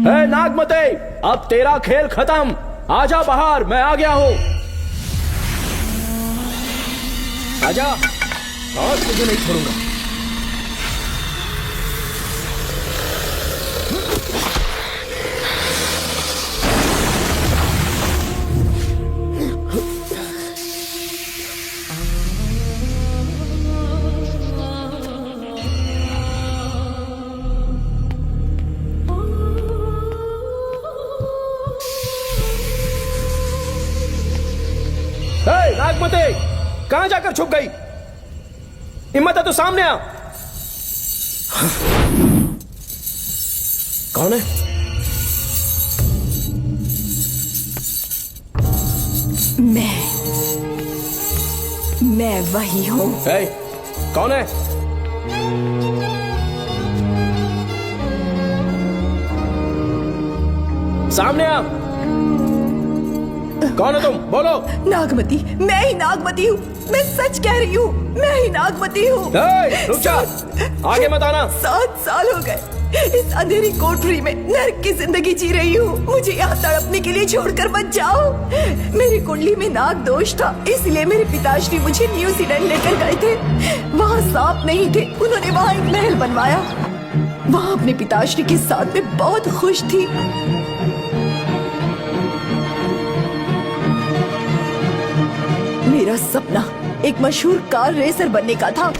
हे नागमते, अब तेरा खेल खत्म। आजा बाहर, मैं आ गया हूं। आजा, आज तुझे नहीं छोड़ूंगा। नागमते कहां जाकर छुप गई? हिम्मत है तो सामने आ। कौन है? मैं वही हूँ। कौन है? सामने आ। कौन हो तुम? बोलो। नागमती, मैं ही नागमती हूँ। मैं सच कह रही हूँ, मैं ही नागमती हूँ। रुक जा, आगे मत आना। 7 साल हो गए इस अंधेरी कोठरी में नर्क की जिंदगी जी रही हूँ। मुझे यहाँ तड़पने के लिए छोड़कर मत जाओ। मेरी कुंडली में नाग दोष था, इसलिए मेरे पिताश्री मुझे न्यूजीलैंड लेकर गए थे। वहाँ सांप नहीं थे, उन्होंने वहाँ एक महल बनवाया। वहाँ अपने पिताश्री के साथ में बहुत खुश थी। मेरा सपना एक मशहूर कार रेसर बनने का था।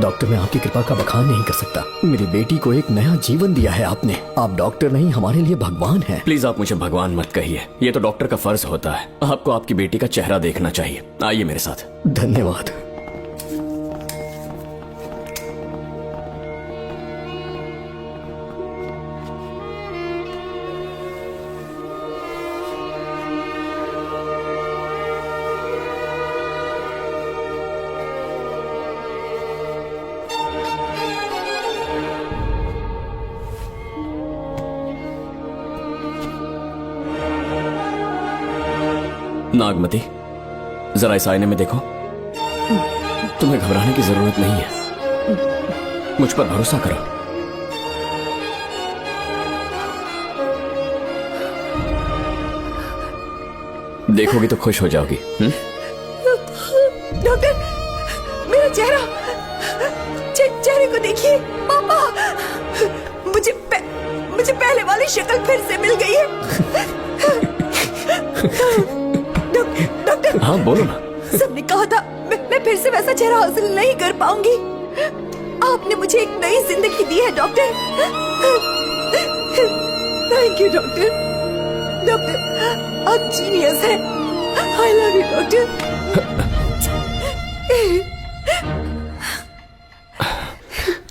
डॉक्टर, मैं आपकी कृपा का बखान नहीं कर सकता। मेरी बेटी को एक नया जीवन दिया है आपने। आप डॉक्टर नहीं, हमारे लिए भगवान हैं। प्लीज आप मुझे भगवान मत कहिए, ये तो डॉक्टर का फर्ज होता है। आपको आपकी बेटी का चेहरा देखना चाहिए। आइए मेरे साथ। धन्यवाद। नागमती, जरा इस आईने में देखो। तुम्हें घबराने की जरूरत नहीं है, मुझ पर भरोसा करो। देखोगी तो खुश हो जाओगी। डॉक्टर, मेरा चेहरे को देखिए। पापा, मुझे पहले वाली शक्ल फिर से मिल गई है। डॉक्टर, हाँ बोलो ना। सबने कहा था मैं फिर से वैसा चेहरा हासिल नहीं कर पाऊंगी। आपने मुझे एक नई जिंदगी दी है doctor. Thank you doctor. Doctor, आप जीनियस हैं। I love you doctor.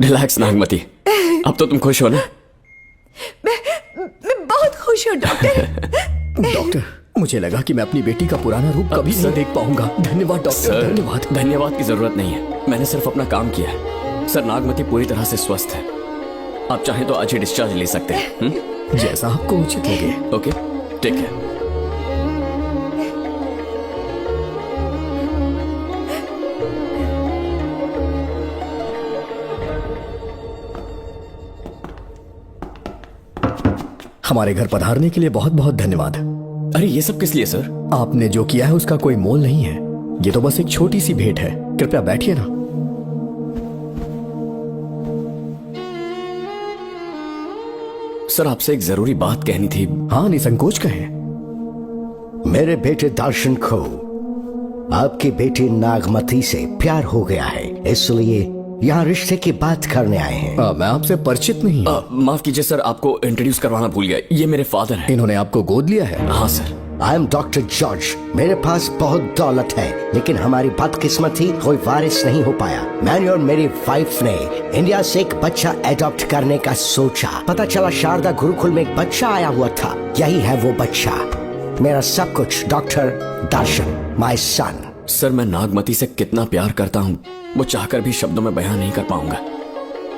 Relax Nagmati, अब तो तुम खुश हो ना? मैं बहुत खुश हूँ डॉक्टर। डॉक्टर, मुझे लगा कि मैं अपनी बेटी का पुराना रूप कभी नहीं देख पाऊंगा। धन्यवाद डॉक्टर, धन्यवाद। धन्यवाद की जरूरत नहीं है, मैंने सिर्फ अपना काम किया है। सर, नागमती पूरी तरह से स्वस्थ है। आप चाहें तो आज ही डिस्चार्ज ले सकते हैं। जैसा आपको उचित लगे। ओके, ठीक है। हमारे घर पधारने के लिए बहुत बहुत धन्यवाद। अरे ये सब किस लिए सर? आपने जो किया है उसका कोई मोल नहीं है। ये तो बस एक छोटी सी भेंट है। कृपया बैठिए ना। सर, आपसे एक जरूरी बात कहनी थी। हाँ, निसंकोच कहें। मेरे बेटे दर्शन को आपकी बेटी नागमती से प्यार हो गया है, इसलिए यहाँ रिश्ते की बात करने आए हैं। मैं आपसे परिचित नहीं। माफ कीजिए सर, आपको इंट्रोड्यूस करवाना भूल गया। ये मेरे फादर हैं। इन्होंने आपको गोद लिया है? हाँ sir. I am doctor George. मेरे पास बहुत दौलत है, लेकिन हमारी बदकिस्मती कोई वारिस नहीं हो पाया। मैंने और मेरी वाइफ ने इंडिया से एक बच्चा एडॉप्ट करने का सोचा। पता चला शारदा गुरुकुल में एक बच्चा आया हुआ था। यही है वो बच्चा, मेरा सब कुछ। Doctor Darshan, my son. Sir, मैं नागमती से कितना प्यार करता हूँ वो चाहकर भी शब्दों में बयान नहीं कर पाऊंगा।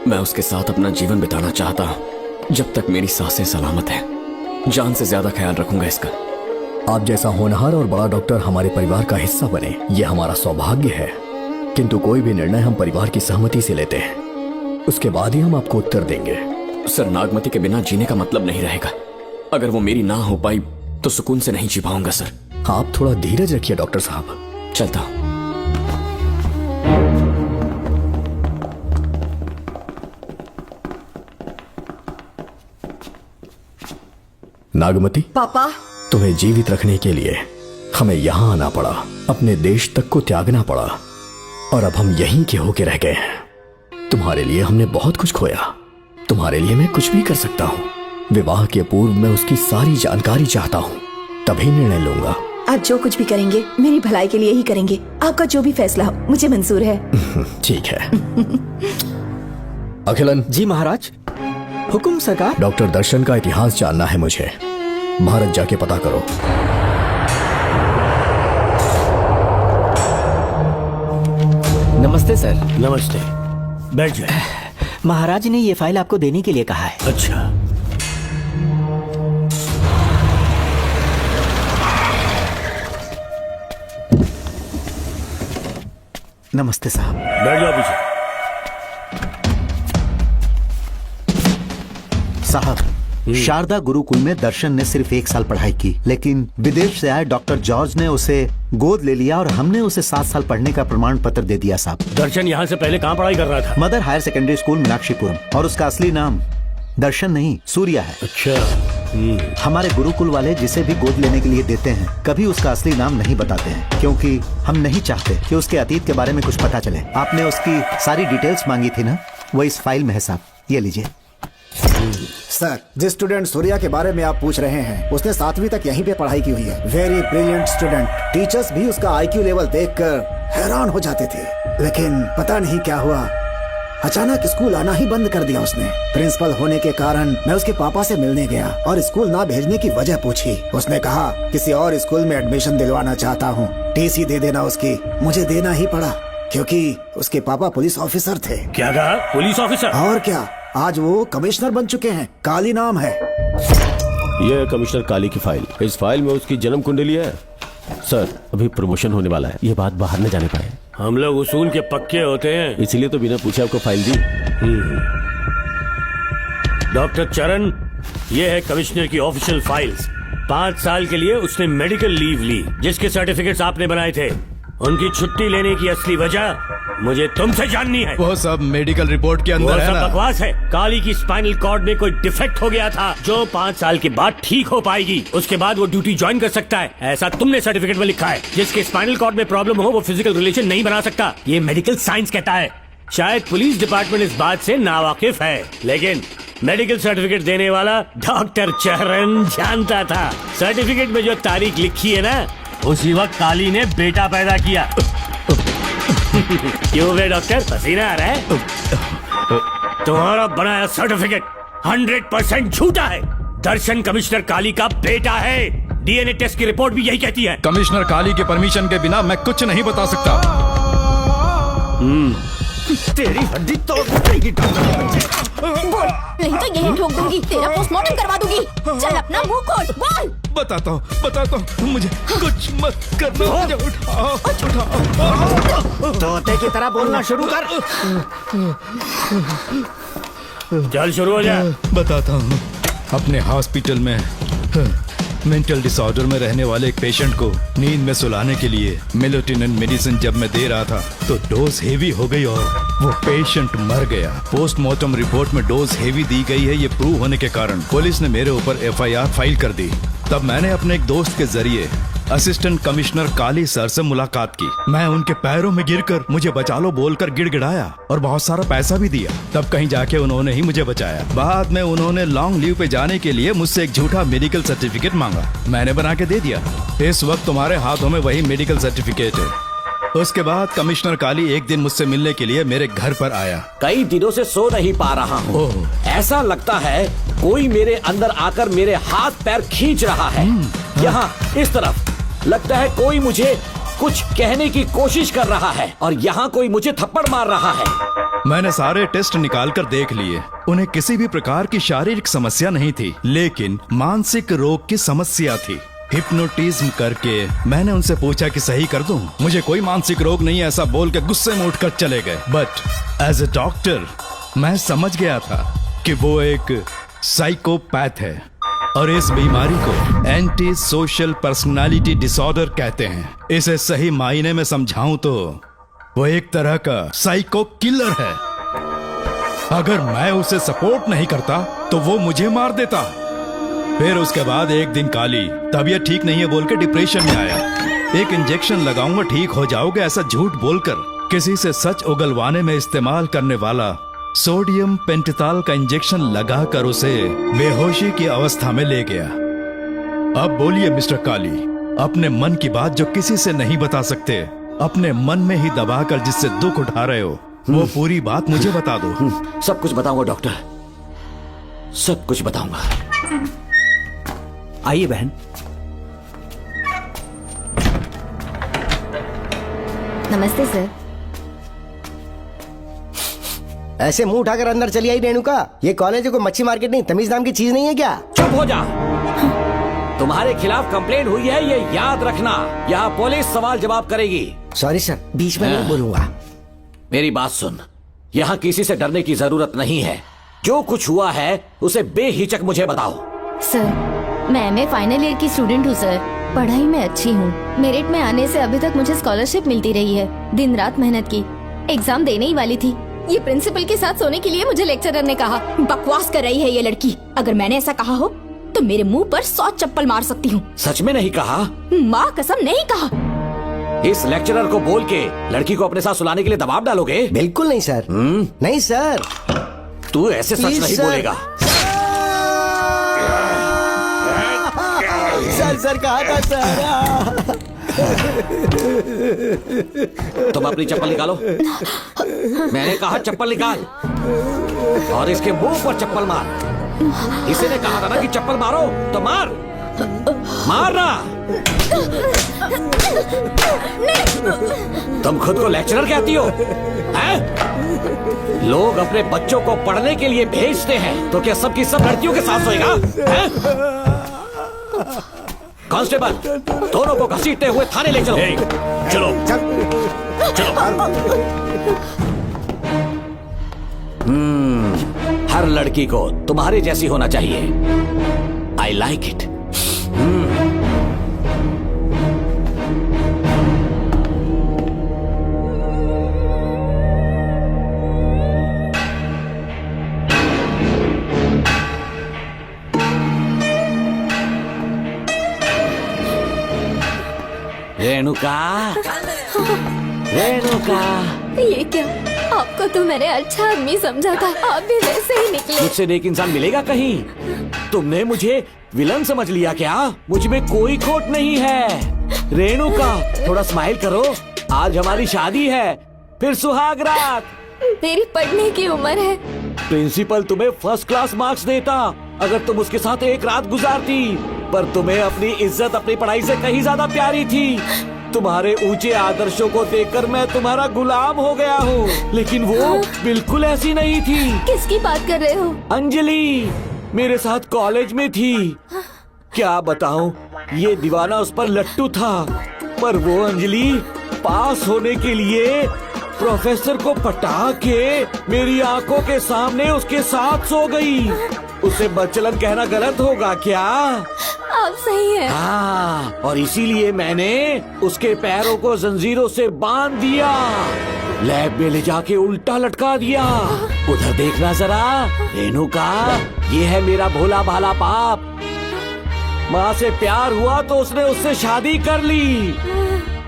मैं उसके साथ अपना जीवन बिताना चाहता हूँ जब तक मेरी सांसें सलामत हैं। जान से ज्यादा ख्याल रखूंगा इसका। आप जैसा होनहार और बड़ा डॉक्टर हमारे परिवार का हिस्सा बने, ये हमारा सौभाग्य है। किंतु कोई भी निर्णय हम परिवार की सहमति से लेते हैं, उसके बाद ही हम आपको उत्तर देंगे। सर, नागमती के बिना जीने का मतलब नहीं रहेगा। अगर वो मेरी ना हो पाई तो सुकून से नहीं जी पाऊंगा सर। आप थोड़ा धीरज रखिए डॉक्टर साहब। चलता हूं। नागमती, पापा, तुम्हें जीवित रखने के लिए हमें यहाँ आना पड़ा, अपने देश तक को त्यागना पड़ा, और अब हम यहीं के होके रह गए हैं। तुम्हारे लिए हमने बहुत कुछ खोया, तुम्हारे लिए मैं कुछ भी कर सकता हूँ। विवाह के पूर्व मैं उसकी सारी जानकारी चाहता हूँ, तभी निर्णय लूंगा। आप जो कुछ भी करेंगे मेरी भलाई के लिए ही करेंगे। आपका जो भी फैसला हो मुझे मंजूर है। ठीक है। अखिलन। जी महाराज। हुकुम सरकार। डॉक्टर दर्शन का इतिहास जानना है मुझे। भारत जाके पता करो। नमस्ते सर। नमस्ते, बैठ जाए। महाराज ने ये फाइल आपको देने के लिए कहा है। अच्छा, नमस्ते साहब। बैठ जाओ पीछे। साहब, शारदा गुरुकुल में दर्शन ने सिर्फ 1 साल पढ़ाई की, लेकिन विदेश से आए डॉक्टर जॉर्ज ने उसे गोद ले लिया और हमने उसे 7 साल पढ़ने का प्रमाण पत्र दे दिया साहब। दर्शन यहाँ से पहले कहाँ पढ़ाई कर रहा था? Mother higher secondary school Meenakshipuram, और उसका असली नाम दर्शन नहीं सूर्या है। अच्छा। हमारे गुरुकुल वाले जिसे भी गोद लेने के लिए देते हैं कभी उसका असली नाम नहीं बताते हैं, क्योंकि हम नहीं चाहते कि उसके अतीत के बारे में कुछ पता चले। आपने उसकी सारी डिटेल्स मांगी थी ना, वो इस फाइल में है साहब, ये लीजिए। सर, जिस स्टूडेंट सूर्या के बारे में आप पूछ रहे हैं उसने 7वीं तक यहीं पे पढ़ाई की हुई है। Very brilliant student. टीचर्स भी उसका IQ लेवल देखकर हैरान हो जाते थे, लेकिन पता नहीं क्या हुआ, अचानक स्कूल आना ही बंद कर दिया उसने। प्रिंसिपल होने के कारण मैं उसके पापा से मिलने गया और स्कूल ना भेजने की वजह पूछी। उसने कहा किसी और स्कूल में एडमिशन दिलवाना चाहता हूँ, TC दे देना उसकी। मुझे देना ही पड़ा क्योंकि उसके पापा पुलिस ऑफिसर थे। क्या कहा? Police officer? और क्या, आज वो कमिश्नर बन चुके हैं। काली नाम है। यह है कमिश्नर काली की फाइल। इस फाइल में उसकी जन्म कुंडली है। सर, अभी प्रमोशन होने वाला है, ये बात बाहर न जाने पाए। हम लोग उसूल के पक्के होते हैं, इसीलिए तो बिना पूछे आपको फाइल दी। डॉक्टर चरण, ये है कमिश्नर की ऑफिशियल फाइल्स। 5 साल के लिए उसने मेडिकल लीव ली, जिसके सर्टिफिकेट्स आपने बनाए थे। उनकी छुट्टी लेने की असली वजह मुझे तुमसे जाननी है। वो सब मेडिकल रिपोर्ट के अंदर है ना? बकवास है। काली की स्पाइनल कॉर्ड में कोई डिफेक्ट हो गया था जो 5 साल के बाद ठीक हो पाएगी। उसके बाद वो ड्यूटी ज्वाइन कर सकता है, ऐसा तुमने सर्टिफिकेट में लिखा है। जिसके स्पाइनल कॉर्ड में प्रॉब्लम हो वो फिजिकल रिलेशन नहीं बना सकता, ये मेडिकल साइंस कहता है। शायद पुलिस डिपार्टमेंट इस बात से नावाकिफ है, लेकिन मेडिकल सर्टिफिकेट देने वाला डॉक्टर चरण जानता था। सर्टिफिकेट में जो तारीख लिखी है ना, उसी वक्त काली ने बेटा पैदा किया। क्यों बे डॉक्टर, पसीना आ रहा है? तुम्हारा बनाया सर्टिफिकेट 100% झूठा है। दर्शन कमिश्नर काली का बेटा है। DNA टेस्ट की रिपोर्ट भी यही कहती है। कमिश्नर काली के परमिशन के बिना मैं कुछ नहीं बता सकता। तेरी हड्डी तोड़ देगी। नहीं तो यही ठोक दूंगी, तेरा पोस्टमार्टम करवा दूंगी। चल अपना मुंह खोल, बोल। बताता हूँ, मुझे कुछ मत करना। मुझे उठाओ। तोते की तरह बोलना शुरू कर। चल शुरू हो जा। बताता हूँ, अपने हॉस्पिटल में मेंटल डिसऑर्डर में रहने वाले एक पेशेंट को नींद में सुलाने के लिए मेलेटोनिन मेडिसिन जब मैं दे रहा था तो डोज हेवी हो गई और वो पेशेंट मर गया। पोस्टमार्टम रिपोर्ट में डोज हेवी दी गई है, ये प्रूव होने के कारण पुलिस ने मेरे ऊपर FIR फाइल कर दी। तब मैंने अपने एक दोस्त के जरिए असिस्टेंट कमिश्नर काली सर से मुलाकात की। मैं उनके पैरों में गिरकर मुझे बचा लो बोलकर गिड़गिड़ाया और बहुत सारा पैसा भी दिया। तब कहीं जाके उन्होंने ही मुझे बचाया। बाद में उन्होंने लॉन्ग लीव पे जाने के लिए मुझसे एक झूठा मेडिकल सर्टिफिकेट मांगा, मैंने बना के दे दिया। इस वक्त तुम्हारे हाथों में वही मेडिकल सर्टिफिकेट है। उसके बाद कमिश्नर काली एक दिन मुझसे मिलने के लिए मेरे घर पर आया। कई दिनों से सो नहीं पा रहा हूँ। ऐसा लगता है कोई मेरे अंदर आकर मेरे हाथ पैर खींच रहा है। यहाँ इस तरफ लगता है कोई मुझे कुछ कहने की कोशिश कर रहा है और यहाँ कोई मुझे थप्पड़ मार रहा है। मैंने सारे टेस्ट निकाल कर देख लिए, उन्हें किसी भी प्रकार की शारीरिक समस्या नहीं थी, लेकिन मानसिक रोग की समस्या थी। हिप्नोटिज्म करके मैंने उनसे पूछा कि सही कर दूं। मुझे कोई मानसिक रोग नहीं है, ऐसा बोल के गुस्से में उठकर चले गए। बट एज ए डॉक्टर मैं समझ गया था कि वो एक साइकोपैथ है और इस बीमारी को एंटी सोशल पर्सनालिटी डिसऑर्डर कहते हैं। इसे सही मायने में समझाऊं तो वो एक तरह का साइको किलर है। अगर मैं उसे सपोर्ट नहीं करता तो वो मुझे मार देता। फिर उसके बाद एक दिन काली तबीयत ठीक नहीं है बोल के डिप्रेशन में आया। एक इंजेक्शन लगाऊंगा ठीक हो जाओगे ऐसा झूठ बोलकर किसी से सच उगलवाने में इस्तेमाल करने वाला सोडियम पेंटोथॉल का इंजेक्शन लगाकर उसे बेहोशी की अवस्था में ले गया। अब बोलिए मिस्टर काली, अपने मन की बात जो किसी से नहीं बता सकते, अपने मन में ही दबाकर जिससे दुख उठा रहे हो, वो पूरी बात मुझे बता दो। सब कुछ बताऊंगा डॉक्टर, सब कुछ बताऊंगा। आइए बहन। नमस्ते सर। ऐसे मुंह उठाकर अंदर चली आई रेणुका। ये कॉलेज को मच्छी मार्केट नहीं, तमीज नाम की चीज नहीं है क्या? चुप हो जा। तुम्हारे खिलाफ कंप्लेंट हुई है, ये याद रखना। यहाँ पुलिस सवाल जवाब करेगी। सॉरी सर, बीच में नहीं बोलूंगा। मेरी बात सुन, यहाँ किसी से डरने की जरूरत नहीं है। जो कुछ हुआ है उसे बेहिचक मुझे बताओ। सर, मैं एमए फाइनल ईयर की स्टूडेंट हूँ सर। पढ़ाई में अच्छी हूँ। मेरिट में आने से अभी तक मुझे स्कॉलरशिप मिलती रही है। दिन रात मेहनत की, एग्जाम देने ही वाली थी। ये प्रिंसिपल के साथ सोने के लिए मुझे लेक्चरर ने कहा। बकवास कर रही है ये लड़की। अगर मैंने ऐसा कहा हो तो मेरे मुंह पर 100 चप्पल मार सकती हूँ। सच में नहीं कहा? माँ कसम नहीं कहा। इस लेक्चरर को बोल के लड़की को अपने साथ सुलाने के लिए दबाव डालोगे? बिल्कुल नहीं सर। नहीं सर। तू ऐसे सच नहीं बोलेगा। सर कहा था सर। तुम अपनी चप्पल निकालो। मैंने कहा चप्पल निकाल और इसके मुंह पर चप्पल मार। इसी ने कहा था ना कि चप्पल मारो तो मार। मारना। तुम खुद को लेक्चरर कहती हो हैं? लोग अपने बच्चों को पढ़ने के लिए भेजते हैं तो क्या सबकी सब लड़कियों के साथ सोएगा? कांस्टेबल, दोनों को घसीटते हुए थाने ले चलो। चलो चलो। हर लड़की को तुम्हारे जैसी होना चाहिए। I like it. Renuka, Renuka. ये क्या? आपको तो मैंने अच्छा आदमी समझा था, आप भी वैसे ही निकले। मुझसे नेक इंसान मिलेगा कहीं? तुमने मुझे विलन समझ लिया क्या? मुझ में कोई खोट नहीं है। रेणुका, थोड़ा स्माइल करो। आज हमारी शादी है, फिर सुहाग रात। मेरी पढ़ने की उम्र है। प्रिंसिपल तुम्हें फर्स्ट क्लास मार्क्स देता अगर तुम उसके साथ एक रात गुजारती, पर तुम्हें अपनी इज्जत अपनी पढ़ाई से कहीं ज्यादा प्यारी थी। तुम्हारे ऊंचे आदर्शों को देखकर मैं तुम्हारा गुलाम हो गया हूँ, लेकिन वो बिल्कुल ऐसी नहीं थी। किसकी बात कर रहे हो? अंजलि मेरे साथ कॉलेज में थी। क्या बताऊं, ये दीवाना उस पर लट्टू था, पर वो अंजलि पास होने के लिए प्रोफेसर को पटा के मेरी आंखों के सामने उसके साथ सो गई। उसे बदचलन कहना गलत होगा क्या? आप सही है। हाँ, और इसीलिए मैंने उसके पैरों को जंजीरों से बांध दिया, लैब में ले जाके उल्टा लटका दिया। उधर देखना जरा रेणुका, ये है मेरा भोला भाला बाप। माँ से प्यार हुआ तो उसने उससे शादी कर ली।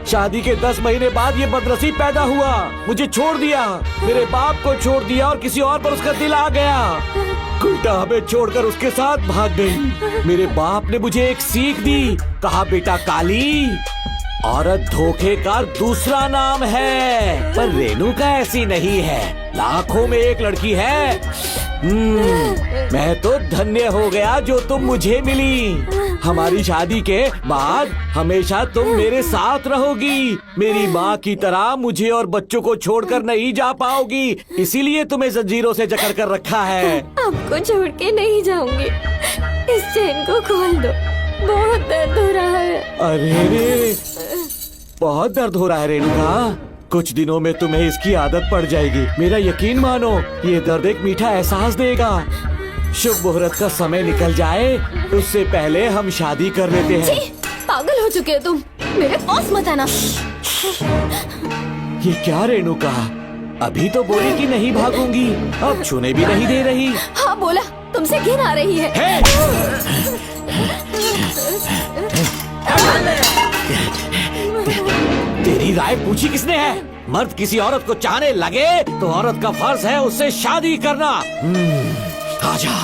शादी के 10 महीने बाद ये बदनसीब पैदा हुआ, मुझे छोड़ दिया, मेरे बाप को छोड़ दिया और किसी और पर उसका दिल आ गया। उल्टा हमें छोड़कर उसके साथ भाग गई। मेरे बाप ने मुझे एक सीख दी, कहा बेटा काली, औरत धोखे का दूसरा नाम है, पर रेणुका ऐसी नहीं है, लाखों में एक लड़की है। मैं तो धन्य हो गया जो तुम मुझे मिली। हमारी शादी के बाद हमेशा तुम मेरे साथ रहोगी। मेरी माँ की तरह मुझे और बच्चों को छोड़कर नहीं जा पाओगी, इसीलिए तुम्हें जंजीरों से जकड़ कर रखा है। आपको छोड़ के नहीं जाऊंगी। इस चेन को खोल दो, बहुत दर्द हो रहा है। अरे रे, बहुत दर्द हो रहा है रेणुका। कुछ दिनों में तुम्हें इसकी आदत पड़ जाएगी। मेरा यकीन मानो, ये दर्द एक मीठा एहसास देगा। शुभ मुहूर्त का समय निकल जाए उससे पहले हम शादी कर लेते हैं। पागल हो चुके हो तुम, मेरे पास मत आना। ये क्या रेणुका, अभी तो बोली कि नहीं भागूंगी, अब छूने भी नहीं दे रही। हाँ बोला, तुमसे घिन आ रही है। तेरी राय पूछी किसने है? मर्द किसी औरत को चाहने लगे तो औरत का फर्ज है उससे शादी करना। आजा।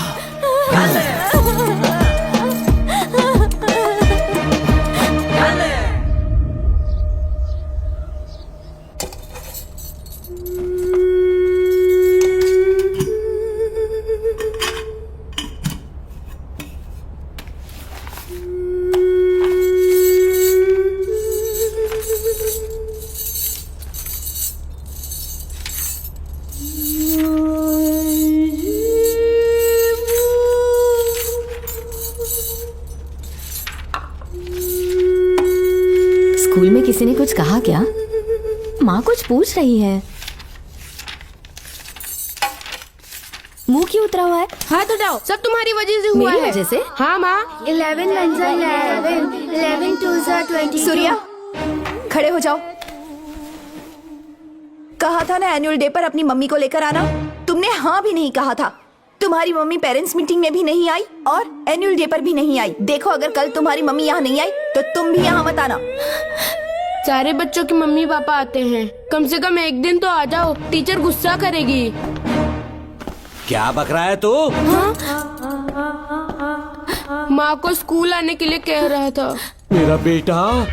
स्कूल में किसी ने कुछ कहा क्या? माँ कुछ पूछ रही है। मुंह क्यों उतरा हुआ है? हाथ उठाओ, सब तुम्हारी वजह से हुआ है। मेरी वजह से? हाँ माँ। 11 1 11 11 2 22। सूर्या, खड़े हो जाओ। कहा था ना एनुअल डे पर अपनी मम्मी को लेकर आना, तुमने हाँ भी नहीं कहा था। तुम्हारी मम्मी पेरेंट्स मीटिंग में भी नहीं आई और एनुअल डे पर भी नहीं आई। देखो, अगर कल तुम्हारी मम्मी यहाँ नहीं आई तो तुम भी यहाँ मत आना। सारे बच्चों की मम्मी पापा आते हैं, कम से कम एक दिन तो आ जाओ, टीचर गुस्सा करेगी। क्या बक रहा है तू? माँ को स्कूल आने के लिए कह रहा था। मेरा बेटा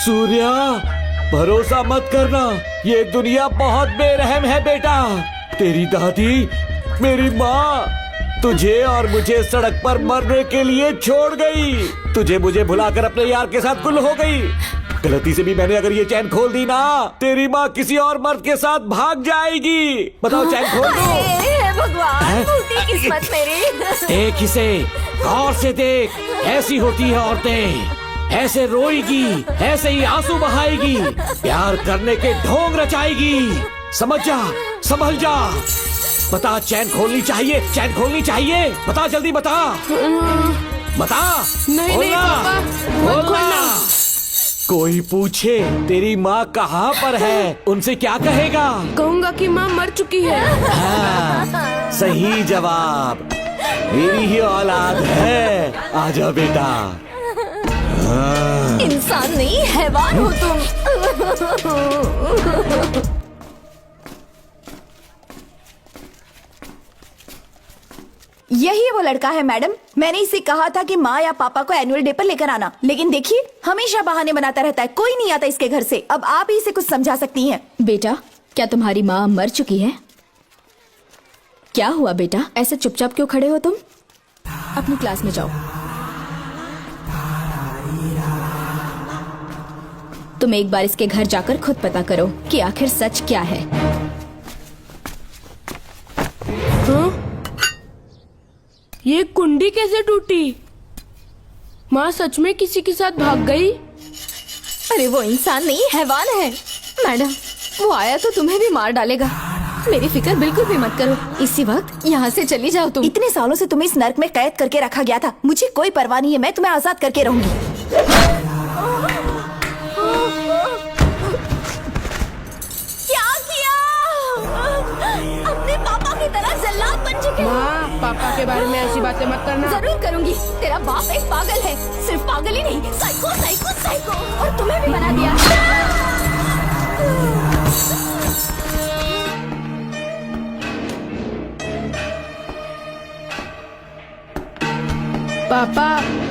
सूर्या, भरोसा मत करना, ये दुनिया बहुत बेरहम है बेटा। तेरी दादी, मेरी माँ तुझे और मुझे सड़क पर मरने के लिए छोड़ गई। तुझे मुझे भुलाकर अपने यार के साथ गुल हो गई। गलती से भी मैंने अगर ये चैन खोल दी ना, तेरी माँ किसी और मर्द के साथ भाग जाएगी। बताओ, चैन खोल दो। भगवान, टूटी किस्मत मेरी। देख इसे, गौर से देख, ऐसी होती है औरतें, ऐसे रोएगी, ऐसे ही आंसू बहाएगी, प्यार करने के ढोंग रचाएगी। समझ जा, संभल जा। बता, चैन खोलनी चाहिए, चैन खोलनी चाहिए। बता, जल्दी बता, बता। नहीं नहीं पापा, मत खोलना। कोई पूछे तेरी माँ कहाँ पर है, उनसे क्या कहेगा? कहूँगा कि माँ मर चुकी है। हाँ, सही जवाब, मेरी ही औलाद है। आजा बेटा। इंसान नहीं, हैवान हो तुम। यही वो लड़का है मैडम। मैंने इसे कहा था कि माँ या पापा को एनुअल डे पर लेकर आना, लेकिन देखिए हमेशा बहाने बनाता रहता है, कोई नहीं आता इसके घर से। अब आप ही इसे कुछ समझा सकती हैं। बेटा, क्या तुम्हारी माँ मर चुकी है? क्या हुआ बेटा, ऐसे चुपचाप क्यों खड़े हो तुम? अपनी क्लास में जाओ। तुम एक बार इसके घर जाकर खुद पता करो कि आखिर सच क्या है। हाँ? ये कुंडी कैसे टूटी? माँ सच में किसी के साथ भाग गई? अरे वो इंसान नहीं, हैवान है। मैडम, वो आया तो तुम्हें भी मार डालेगा। मेरी फिक्र बिल्कुल भी मत करो, इसी वक्त यहाँ से चली जाओ तुम। इतने सालों से तुम्हें इस नर्क में कैद करके रखा गया था, मुझे कोई परवाह नहीं है, मैं तुम्हें आजाद करके रहूंगी। क्या किया? अपने पापा की तरह जल्लाद बन चुके हो। माँ, पापा के बारे में ऐसी बातें मत करना। जरूर करूंगी। तेरा बाप एक पागल है, सिर्फ पागल ही नहीं, साइको साइको साइको, और तुम्हें भी बना दिया। पापा,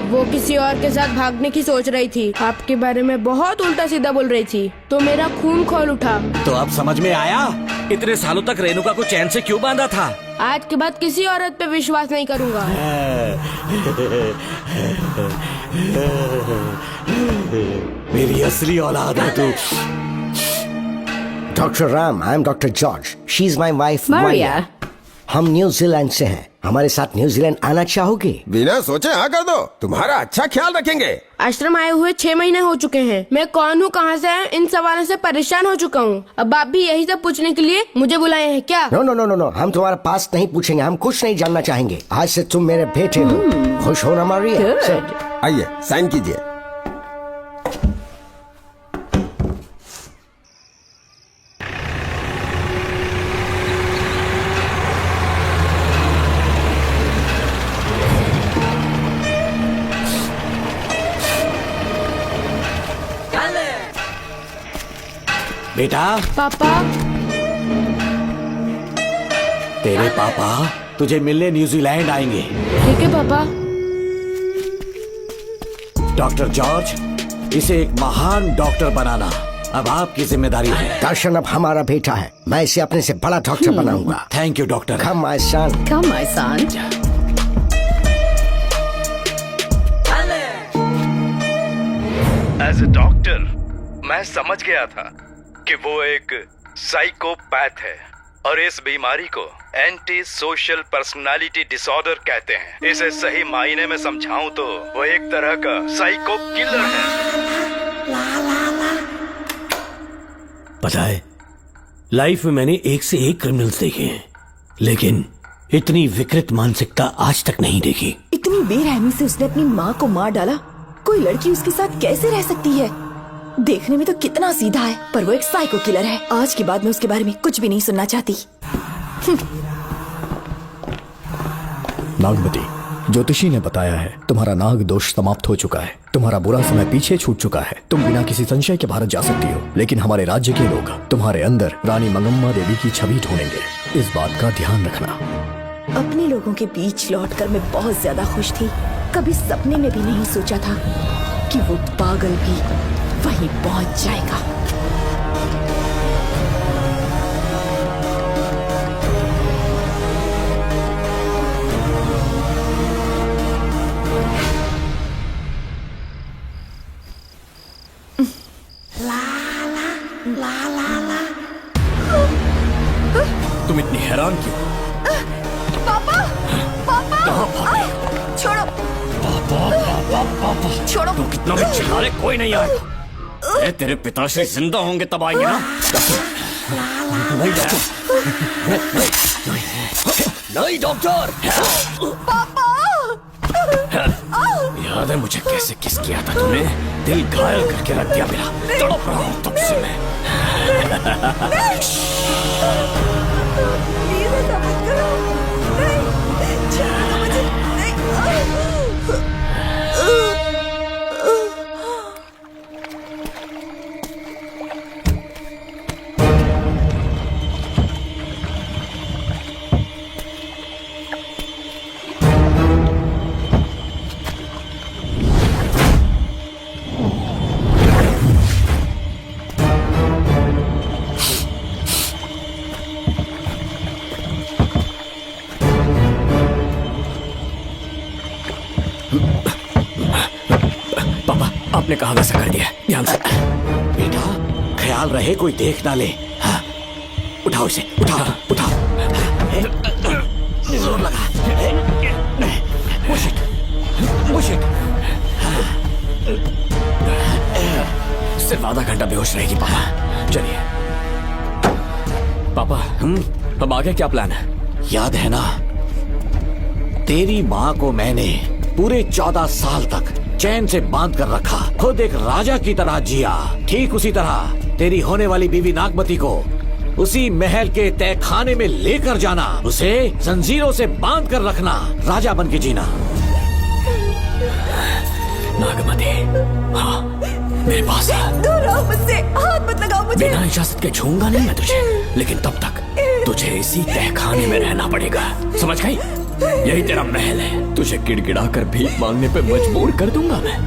वो किसी और के साथ भागने की सोच रही थी, आपके बारे में बहुत उल्टा सीधा बोल रही थी, तो मेरा खून खौल उठा। तो अब समझ में आया इतने सालों तक रेणुका को चैन से क्यों बांधा था? आज के बाद किसी औरत पे विश्वास नहीं करूंगा। मेरी असली औलाद है तू। Doctor Ram, I am doctor George, she is my wife Maria. हम न्यूजीलैंड से हैं। हमारे साथ न्यूजीलैंड आना चाहोगे? बिना सोचे हाँ कर दो, तुम्हारा अच्छा ख्याल रखेंगे। आश्रम आए हुए 6 महीने हो चुके हैं। मैं कौन हूँ, कहाँ से है, इन सवालों से परेशान हो चुका हूँ। अब आप भी यही सब पूछने के लिए मुझे बुलाए हैं क्या? No no no no no, हम तुम्हारा पास्ट नहीं पूछेंगे, हम कुछ नहीं जानना चाहेंगे। आज से तुम मेरे बेटे हो। खुश हो ना मारिया? आइए साइन कीजिए। बेटा। पापा। तेरे पापा तुझे मिलने न्यूजीलैंड आएंगे। ठीक है पापा। डॉक्टर जॉर्ज, इसे एक महान डॉक्टर बनाना अब आपकी जिम्मेदारी है। दर्शन अब हमारा बेटा है, मैं इसे अपने से बड़ा डॉक्टर बनाऊंगा। Thank you doctor. Come my son. Come my son. As a doctor मैं समझ गया था कि वो एक साइकोपैथ है और इस बीमारी को एंटी सोशल पर्सनालिटी डिसऑर्डर कहते हैं। इसे सही मायने में समझाऊं तो वो एक तरह का साइको किलर है। पता है, लाइफ में मैंने एक से एक क्रिमिनल्स देखे हैं, लेकिन इतनी विकृत मानसिकता आज तक नहीं देखी। इतनी बेरहमी से उसने अपनी माँ को मार डाला। कोई लड़की उसके साथ कैसे रह सकती है? देखने में तो कितना सीधा है, पर वो एक साइको किलर है। आज के बाद मैं उसके बारे में कुछ भी नहीं सुनना चाहती। नागमती, ज्योतिषी ने बताया है तुम्हारा नाग दोष समाप्त हो चुका है, तुम्हारा बुरा समय पीछे छूट चुका है, तुम बिना किसी संशय के भारत जा सकती हो। लेकिन हमारे राज्य के लोग तुम्हारे अंदर रानी मंगम्मा देवी की छवि ढूंढेंगे, इस बात का ध्यान रखना। अपने लोगों के बीच लौटकर मैं बहुत ज्यादा खुश थी। कभी सपने में भी नहीं सोचा था कि वो पागल भी वहीं पहुंच जाएगा। तुम इतनी हैरान क्यों? पापा, पापा, छोड़ो, पापा छोड़ो। तू कितना भी चिल्ला ले, कोई नहीं आएगा। अरे तेरे पिताश्री जिंदा होंगे तब आएंगे ना। नहीं डॉक्टर, नहीं डॉक्टर। पापा, याद है मुझे कैसे किस किया था तूने? दिल घायल करके रख दिया मेरा। तड़प रहा हूँ तब से मैं। प्लीज ऐसा मत करो। नहीं, छोड़ो ना मुझे। नहीं। आपने कहा वैसा कर दिया, ध्यान से। बेटा ख्याल रहे कोई देख ना ले। हाँ? उठाओ इसे, उठाओ उठाओ। जोर लगा। Push it. सिर्फ आधा घंटा बेहोश रहेगी पापा। चलिए पापा, अब आगे क्या प्लान है? याद है ना, तेरी माँ को मैंने पूरे 14 साल तक चैन से बांध कर रखा, खुद एक राजा की तरह जिया। ठीक उसी तरह तेरी होने वाली बीवी नागमती को उसी महल के तहखाने में लेकर जाना, उसे जंजीरों से बांध कर रखना, राजा बन के जीना। नागमती, हाँ मेरे पास दूर रहो मुझसे, हाथ मत लगाओ मुझे। बिना इजाजत के छूंगा नहीं मैं तुझे, लेकिन तब तक तुझे इसी तहखाने में रहना पड़ेगा, समझ गई? यही तेरा महल है। तुझे गिड़गिड़ा कर भीख मांगने पे मजबूर कर दूंगा मैं।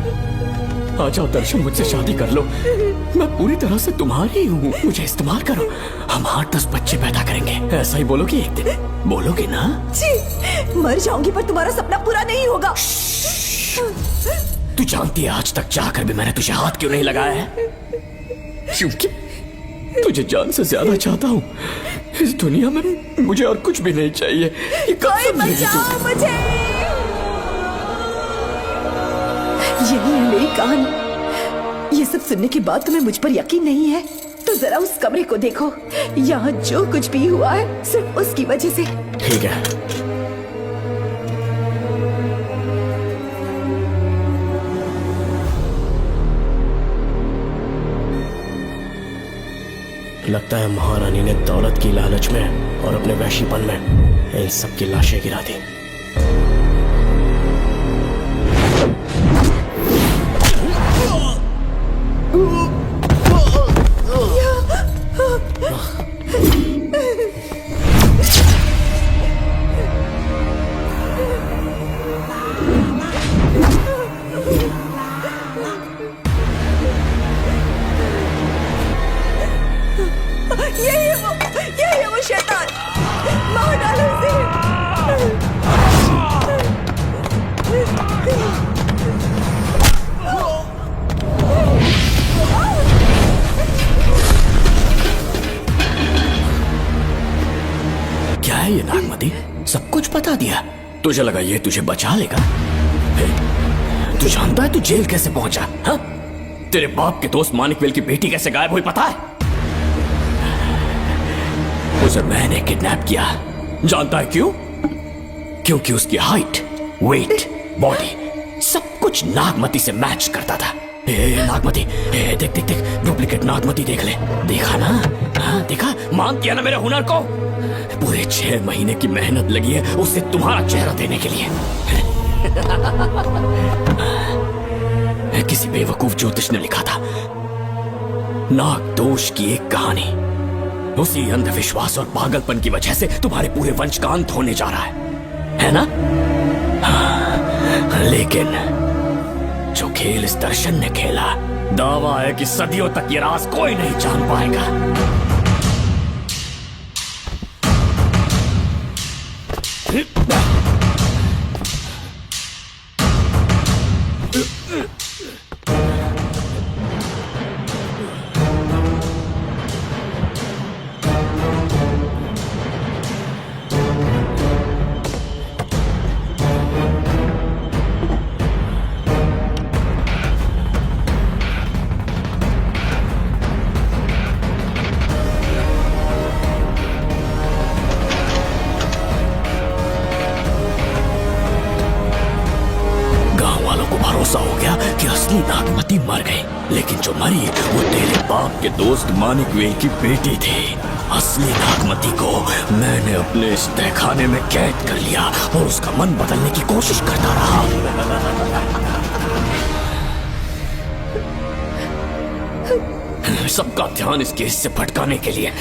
आ जाओ दर्शन, मुझसे शादी कर लो, मैं पूरी तरह से तुम्हारी हूँ, मुझे इस्तेमाल करो। हम 8-10 बच्चे पैदा करेंगे, ऐसा ही बोलोगी एक दिन? बोलोगी ना? जी, मर जाऊंगी पर तुम्हारा सपना पूरा नहीं होगा। तू जानती है आज तक चाहकर भी मैंने तुझे हाथ क्यों नहीं लगाया है? क्योंकि तुझे जान से ज्यादा चाहता हूँ। इस दुनिया में मुझे और कुछ भी नहीं चाहिए। ये कब कोई समझेगी बचाओ मुझे। यही है मेरी कहानी। ये सब सुनने के बाद तुम्हें मुझ पर यकीन नहीं है तो जरा उस कमरे को देखो। यहाँ जो कुछ भी हुआ है सिर्फ उसकी वजह से। ठीक है, लगता है महारानी ने दौलत की लालच में और अपने वैशीपन में इन सब की लाशें गिरा दी। यही है वो शैतान। मार डालो उसे। क्या है ये नागमती? सब कुछ बता दिया। तुझे लगा ये तुझे बचा लेगा? तू जानता है तू जेल कैसे पहुंचा? हाँ? तेरे बाप के दोस्त मानिकवेल की बेटी कैसे गायब हुई पता है? उसे मैंने किडनैप किया। जानता है क्यों? क्योंकि उसकी हाइट, वेट, बॉडी सब कुछ नागमती से मैच करता था। नागमती, देख देख देख, डुप्लीकेट नागमती देख ले। देखा ना? हाँ, देखा? मान किया ना मेरे हुनर को? पूरे 6 महीने की मेहनत लगी है उसे तुम्हारा चेहरा देने के लिए। किसी बेवकूफ ज्योतिष ने लिखा था नाग दोष की एक कहानी। उसी अंधविश्वास और पागलपन की वजह से तुम्हारे पूरे वंश का अंत होने जा रहा है ना? हाँ, लेकिन जो खेल इस दर्शन ने खेला, दावा है कि सदियों तक ये राज कोई नहीं जान पाएगा। लेकिन जो मरी वो तेरे बाप के दोस्त मानिकवेल की बेटी थी। असली नागमती को मैंने अपने इस तहखाने में कैद कर लिया और उसका मन बदलने की कोशिश करता रहा। सबका ध्यान इस केस से भटकाने के लिए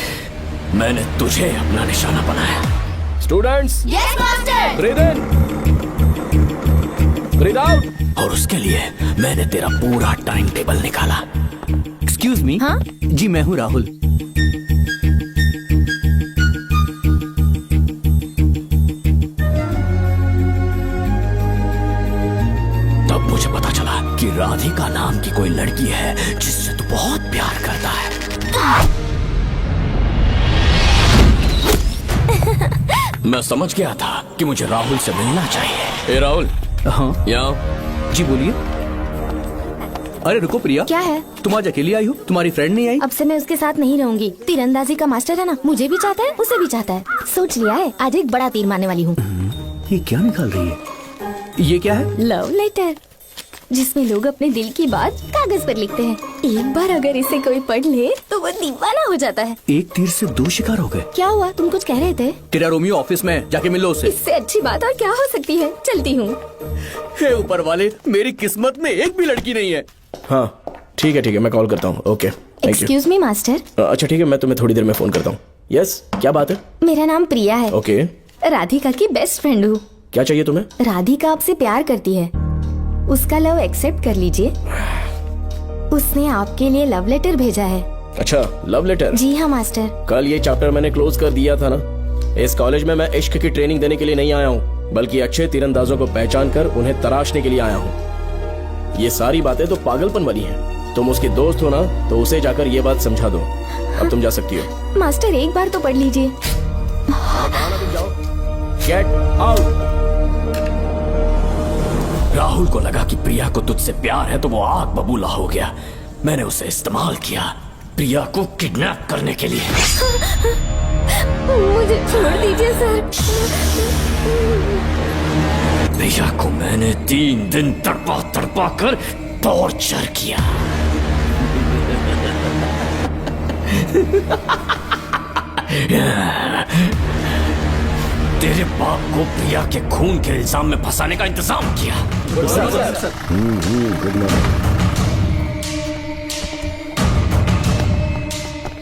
मैंने तुझे अपना निशाना बनाया। Students, yes master. ब्रीथ इन, ब्रीथ आउट। और उसके लिए मैंने तेरा पूरा टाइम टेबल निकाला। Excuse me. हाँ? जी मैं हूँ राहुल। तब मुझे पता चला कि राधिका नाम की कोई लड़की है जिससे तू बहुत प्यार करता है। मैं समझ गया था कि मुझे राहुल से मिलना चाहिए। ए राहुल। हाँ यहाँ। जी बोलिए। अरे रुको प्रिया। क्या है? तुम आज अकेली आई हो? तुम्हारी फ्रेंड नहीं आई? अब से मैं उसके साथ नहीं रहूंगी। तीरंदाजी का मास्टर है ना, मुझे भी चाहता है उसे भी चाहता है। सोच लिया है आज एक बड़ा तीर मारने वाली हूँ। ये क्या निकाल रही है? ये क्या है? लव लेटर, जिसमें लोग अपने दिल की बात कागज पर लिखते हैं। एक बार अगर इसे कोई पढ़ ले तो वो दीवाना हो जाता है। एक तीर से 2 शिकार हो गए। क्या हुआ? तुम कुछ कह रहे थे? तेरा रोमियो ऑफिस में, जाके मिलो उससे। इससे अच्छी बात और क्या हो सकती है। चलती हूँ। हे ऊपर वाले, मेरी किस्मत में एक भी लड़की नहीं है। हाँ ठीक है, मैं कॉल करता हूँ। Okay, thank you. Excuse me master. अच्छा ठीक है, मैं तुम्हें थोड़ी देर में फोन करता हूँ। यस, क्या बात है? मेरा नाम प्रिया है। ओके। राधिका की बेस्ट फ्रेंड हूँ। क्या चाहिए तुम्हें? राधिका आपसे प्यार करती है, उसका लव एक्सेप्ट कर लीजिए। उसने आपके लिए लव लेटर भेजा है। अच्छा, लव लेटर? जी हाँ मास्टर। कल ये चैप्टर मैंने क्लोज कर दिया था ना। इस कॉलेज में मैं इश्क की ट्रेनिंग देने के लिए नहीं आया हूँ, बल्कि अच्छे तीरंदाजों को पहचान कर उन्हें तराशने के लिए आया हूँ। ये सारी बातें तो पागलपन वाली हैं। तुम उसकी दोस्त हो ना, तो उसे जाकर ये बात समझा दो। अब तुम जा सकती हो। मास्टर एक बार तो पढ़ लीजिए। Get out. राहुल को लगा कि प्रिया को तुझसे प्यार है तो वो आग बबूला हो गया। मैंने उसे इस्तेमाल किया प्रिया को किडनैप करने के लिए। मुझे छोड़ दीजिए सर। प्रिया को मैंने 3 दिन तड़पा तड़पा कर टॉर्चर किया। तेरे बाप को प्रिया के खून के इल्जाम में फंसाने का इंतजाम किया।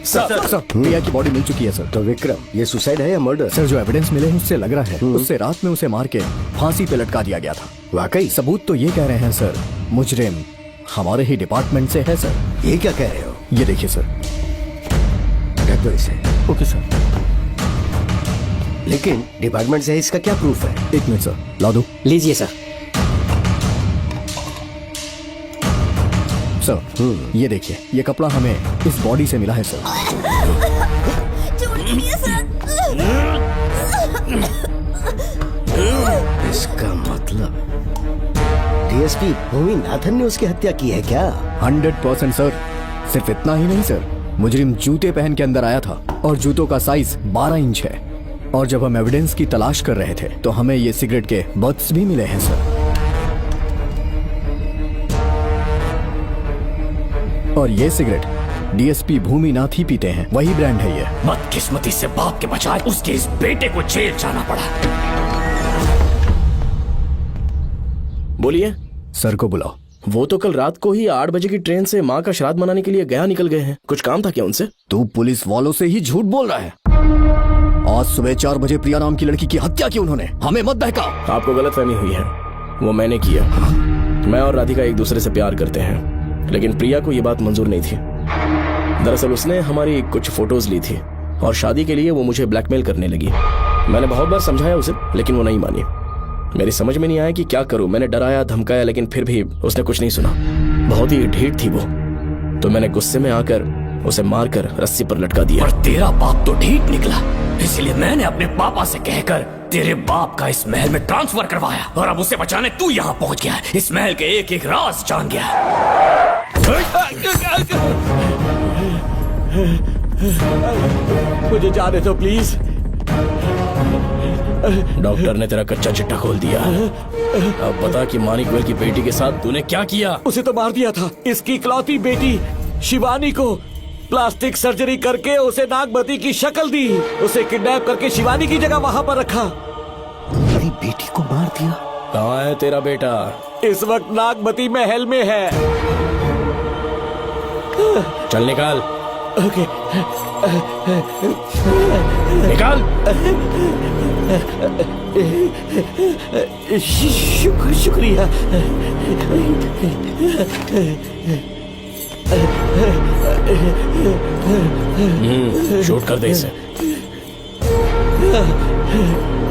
सर, प्रिया की बॉडी मिल चुकी है सर। तो विक्रम, ये सुसाइड है या मर्डर? सर, जो एविडेंस मिले हैं उससे लग रहा है उससे रात में उसे मार के फांसी पे लटका दिया गया था। वाकई? सबूत तो ये कह रहे हैं सर, मुजरिम हमारे ही डिपार्टमेंट से है सर। ये क्या कह रहे हो? ये देखिए सर। रख दो इसे। Okay sir. लेकिन डिपार्टमेंट से है, इसका क्या प्रूफ है? 1 मिनट सर, ला दो। लीजिए सर। सर, ये देखिए, ये कपड़ा हमें इस बॉडी से मिला है सर। छोड़ दीजिए सर। इसका मतलब डीएसपी भूमि नाथन ने उसकी हत्या की है क्या? 100% सर। सिर्फ इतना ही नहीं सर, मुजरिम जूते पहन के अंदर आया था और जूतों का साइज 12 इंच है। और जब हम एविडेंस की तलाश कर रहे थे तो हमें ये सिगरेट के बट्स भी मिले हैं सर। और ये सिगरेट डीएसपी भूमि नाथ ही पीते हैं, वही ब्रांड है ये। बदकिस्मती से बाप के बजाय उसके इस बेटे को जेल जाना पड़ा। बोलिए। सर को बुलाओ। वो तो कल रात को ही 8 बजे की ट्रेन से माँ का श्राद्ध मनाने के लिए गया निकल गए हैं। कुछ काम था क्या उनसे? तू पुलिस वालों से ही झूठ बोल रहा है। आज सुबह 4 बजे प्रिया नाम की लड़की की हत्या की उन्होंने। हमें मत बहका। आपको गलतफहमी हुई है, वो मैंने किया। मैं और राधिका एक दूसरे से प्यार करते हैं, लेकिन प्रिया को ये बात मंजूर नहीं थी। दरअसल उसने हमारी कुछ फोटोज ली थी और शादी के लिए वो मुझे ब्लैकमेल करने लगी। मैंने बहुत बार समझाया उसे, लेकिन वो नहीं मानी। मेरी समझ में नहीं आया कि क्या करूं। मैंने डराया धमकाया, लेकिन फिर भी उसने कुछ नहीं सुना। बहुत ही ढीठ थी वो, तो मैंने गुस्से में आकर उसे मारकर रस्सी पर लटका दिया। और तेरा बाप तो ढीठ निकला, इसलिए मैंने अपने पापा से कहकर तेरे बाप का इस महल में ट्रांसफर करवाया। और अब उसे बचाने तू यहाँ पहुँच गया है। इस महल के एक एक राज जान गया है। मुझे जाने दो प्लीज। डॉक्टर ने तेरा कच्चा चिट्ठा खोल दिया। अब बता कि मानिकवेल की बेटी के साथ तूने क्या किया? उसे तो मार दिया था। इसकी इकलौती बेटी शिवानी को प्लास्टिक सर्जरी करके उसे नागमती की शक्ल दी। उसे किडनैप करके शिवानी की जगह वहां पर रखा। मेरी बेटी को मार दिया? कहाँ है तेरा बेटा? इस वक्त नागमती महल में है। चल निकाल। ओके। निकाल। शुक्रिया। शूट कर दे इसे।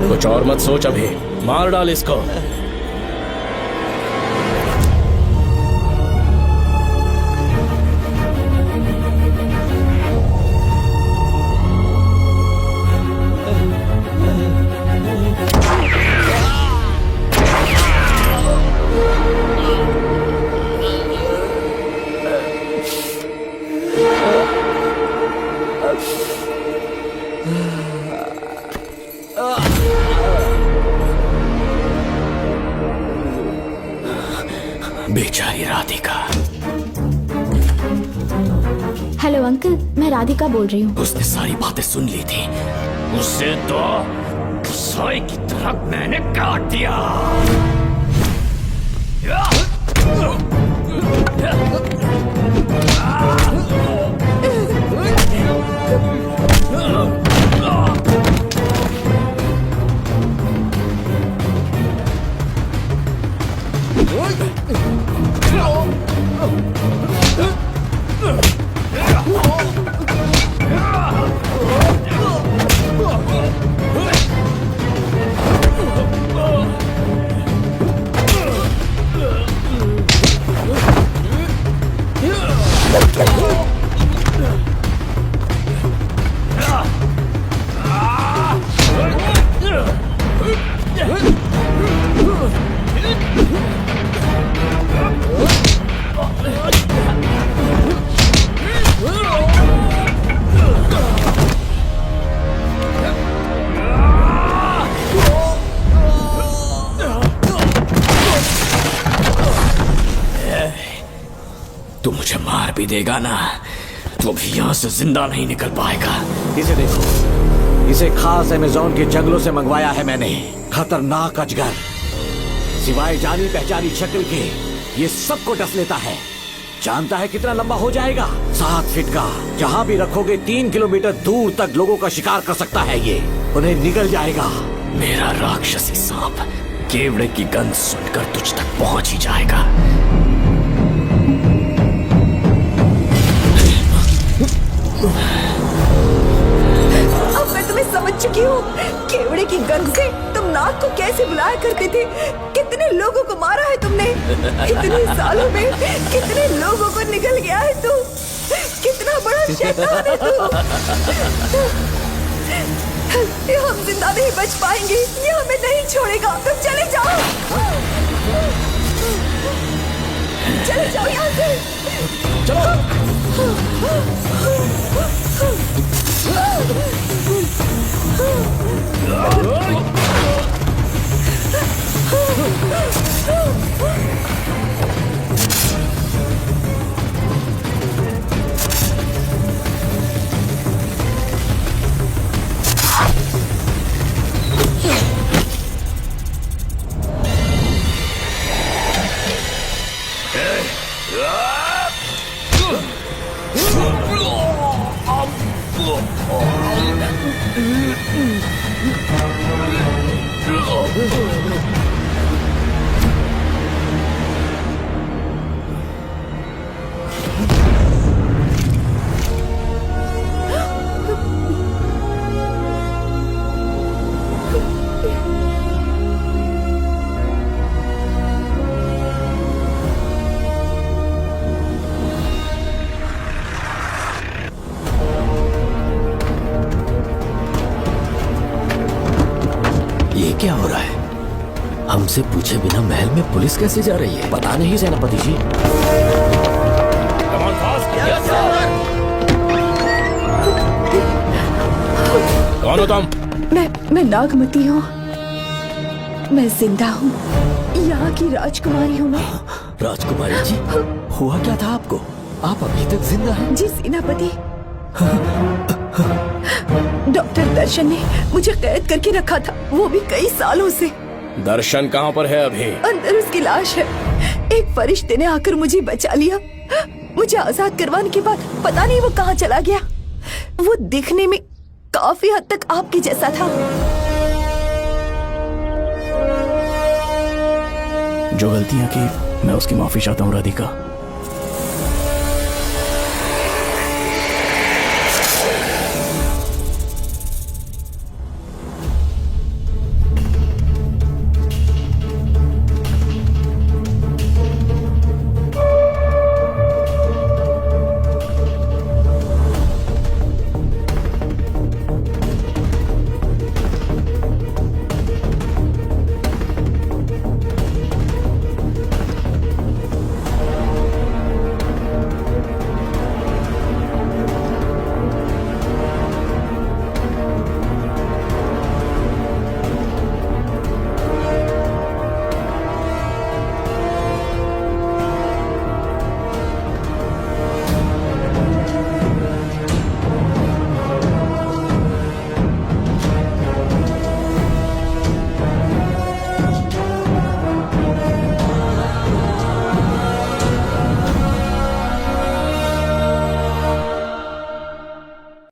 कुछ और मत सोच, अभी मार डाल इसको। बेचारी राधिका। हेलो अंकल, मैं राधिका बोल रही हूँ। उसने सारी बातें सुन ली थी। उसे तो सोए की तरह मैंने काट दिया। तू मुझे मार भी देगा ना तो भी यहाँ से जिंदा नहीं निकल पाएगा। इसे देखो, इसे खास अमेज़न के जंगलों से मंगवाया है मैंने। खतरनाक अजगर, सिवाय जानी पहचानी शक्ल के ये सबको डस लेता है। जानता है कितना लंबा हो जाएगा? 7 फीट का। जहाँ भी रखोगे 3 किलोमीटर दूर तक लोगों का शिकार कर सकता है ये। उन्हें निगल जाएगा। मेरा राक्षसी सांप केवड़े की गंध सुनकर तुझ तक पहुंच ही जाएगा। अब मैं तुम्हें समझ चुकी हूँ। केवड़े की गंध से तुम नाग को कैसे बुलाया करते थे। कितने लोगों को मारा है तुमने। इतने सालों में कितने लोगों को निकल गया है तू। कितना बड़ा शैतान है तू। ये हम जिंदा नहीं बच पाएंगे। ये हमें नहीं छोड़ेगा। तुम चले जाओ, चले जाओ यहाँ से। क्या हो रहा है? हमसे पूछे बिना महल में पुलिस कैसे जा रही है? पता नहीं सेनापति जी। कौन हो तुम? मैं नागमती हूँ। मैं जिंदा हूँ। यहाँ की राजकुमारी हूँ मैं। राजकुमारी जी, हुआ क्या था आपको? आप अभी तक जिंदा हैं? जी सेनापति। डॉक्टर दर्शन ने मुझे कैद करके रखा था, वो भी कई सालों से। दर्शन कहाँ पर है अभी? अंदर उसकी लाश है। एक फरिश्ते ने आकर मुझे बचा लिया। मुझे आजाद करवाने के बाद पता नहीं वो कहाँ चला गया। वो दिखने में काफी हद तक आपके जैसा था। जो गलतियां की मैं उसकी माफी चाहता हूँ राधिका।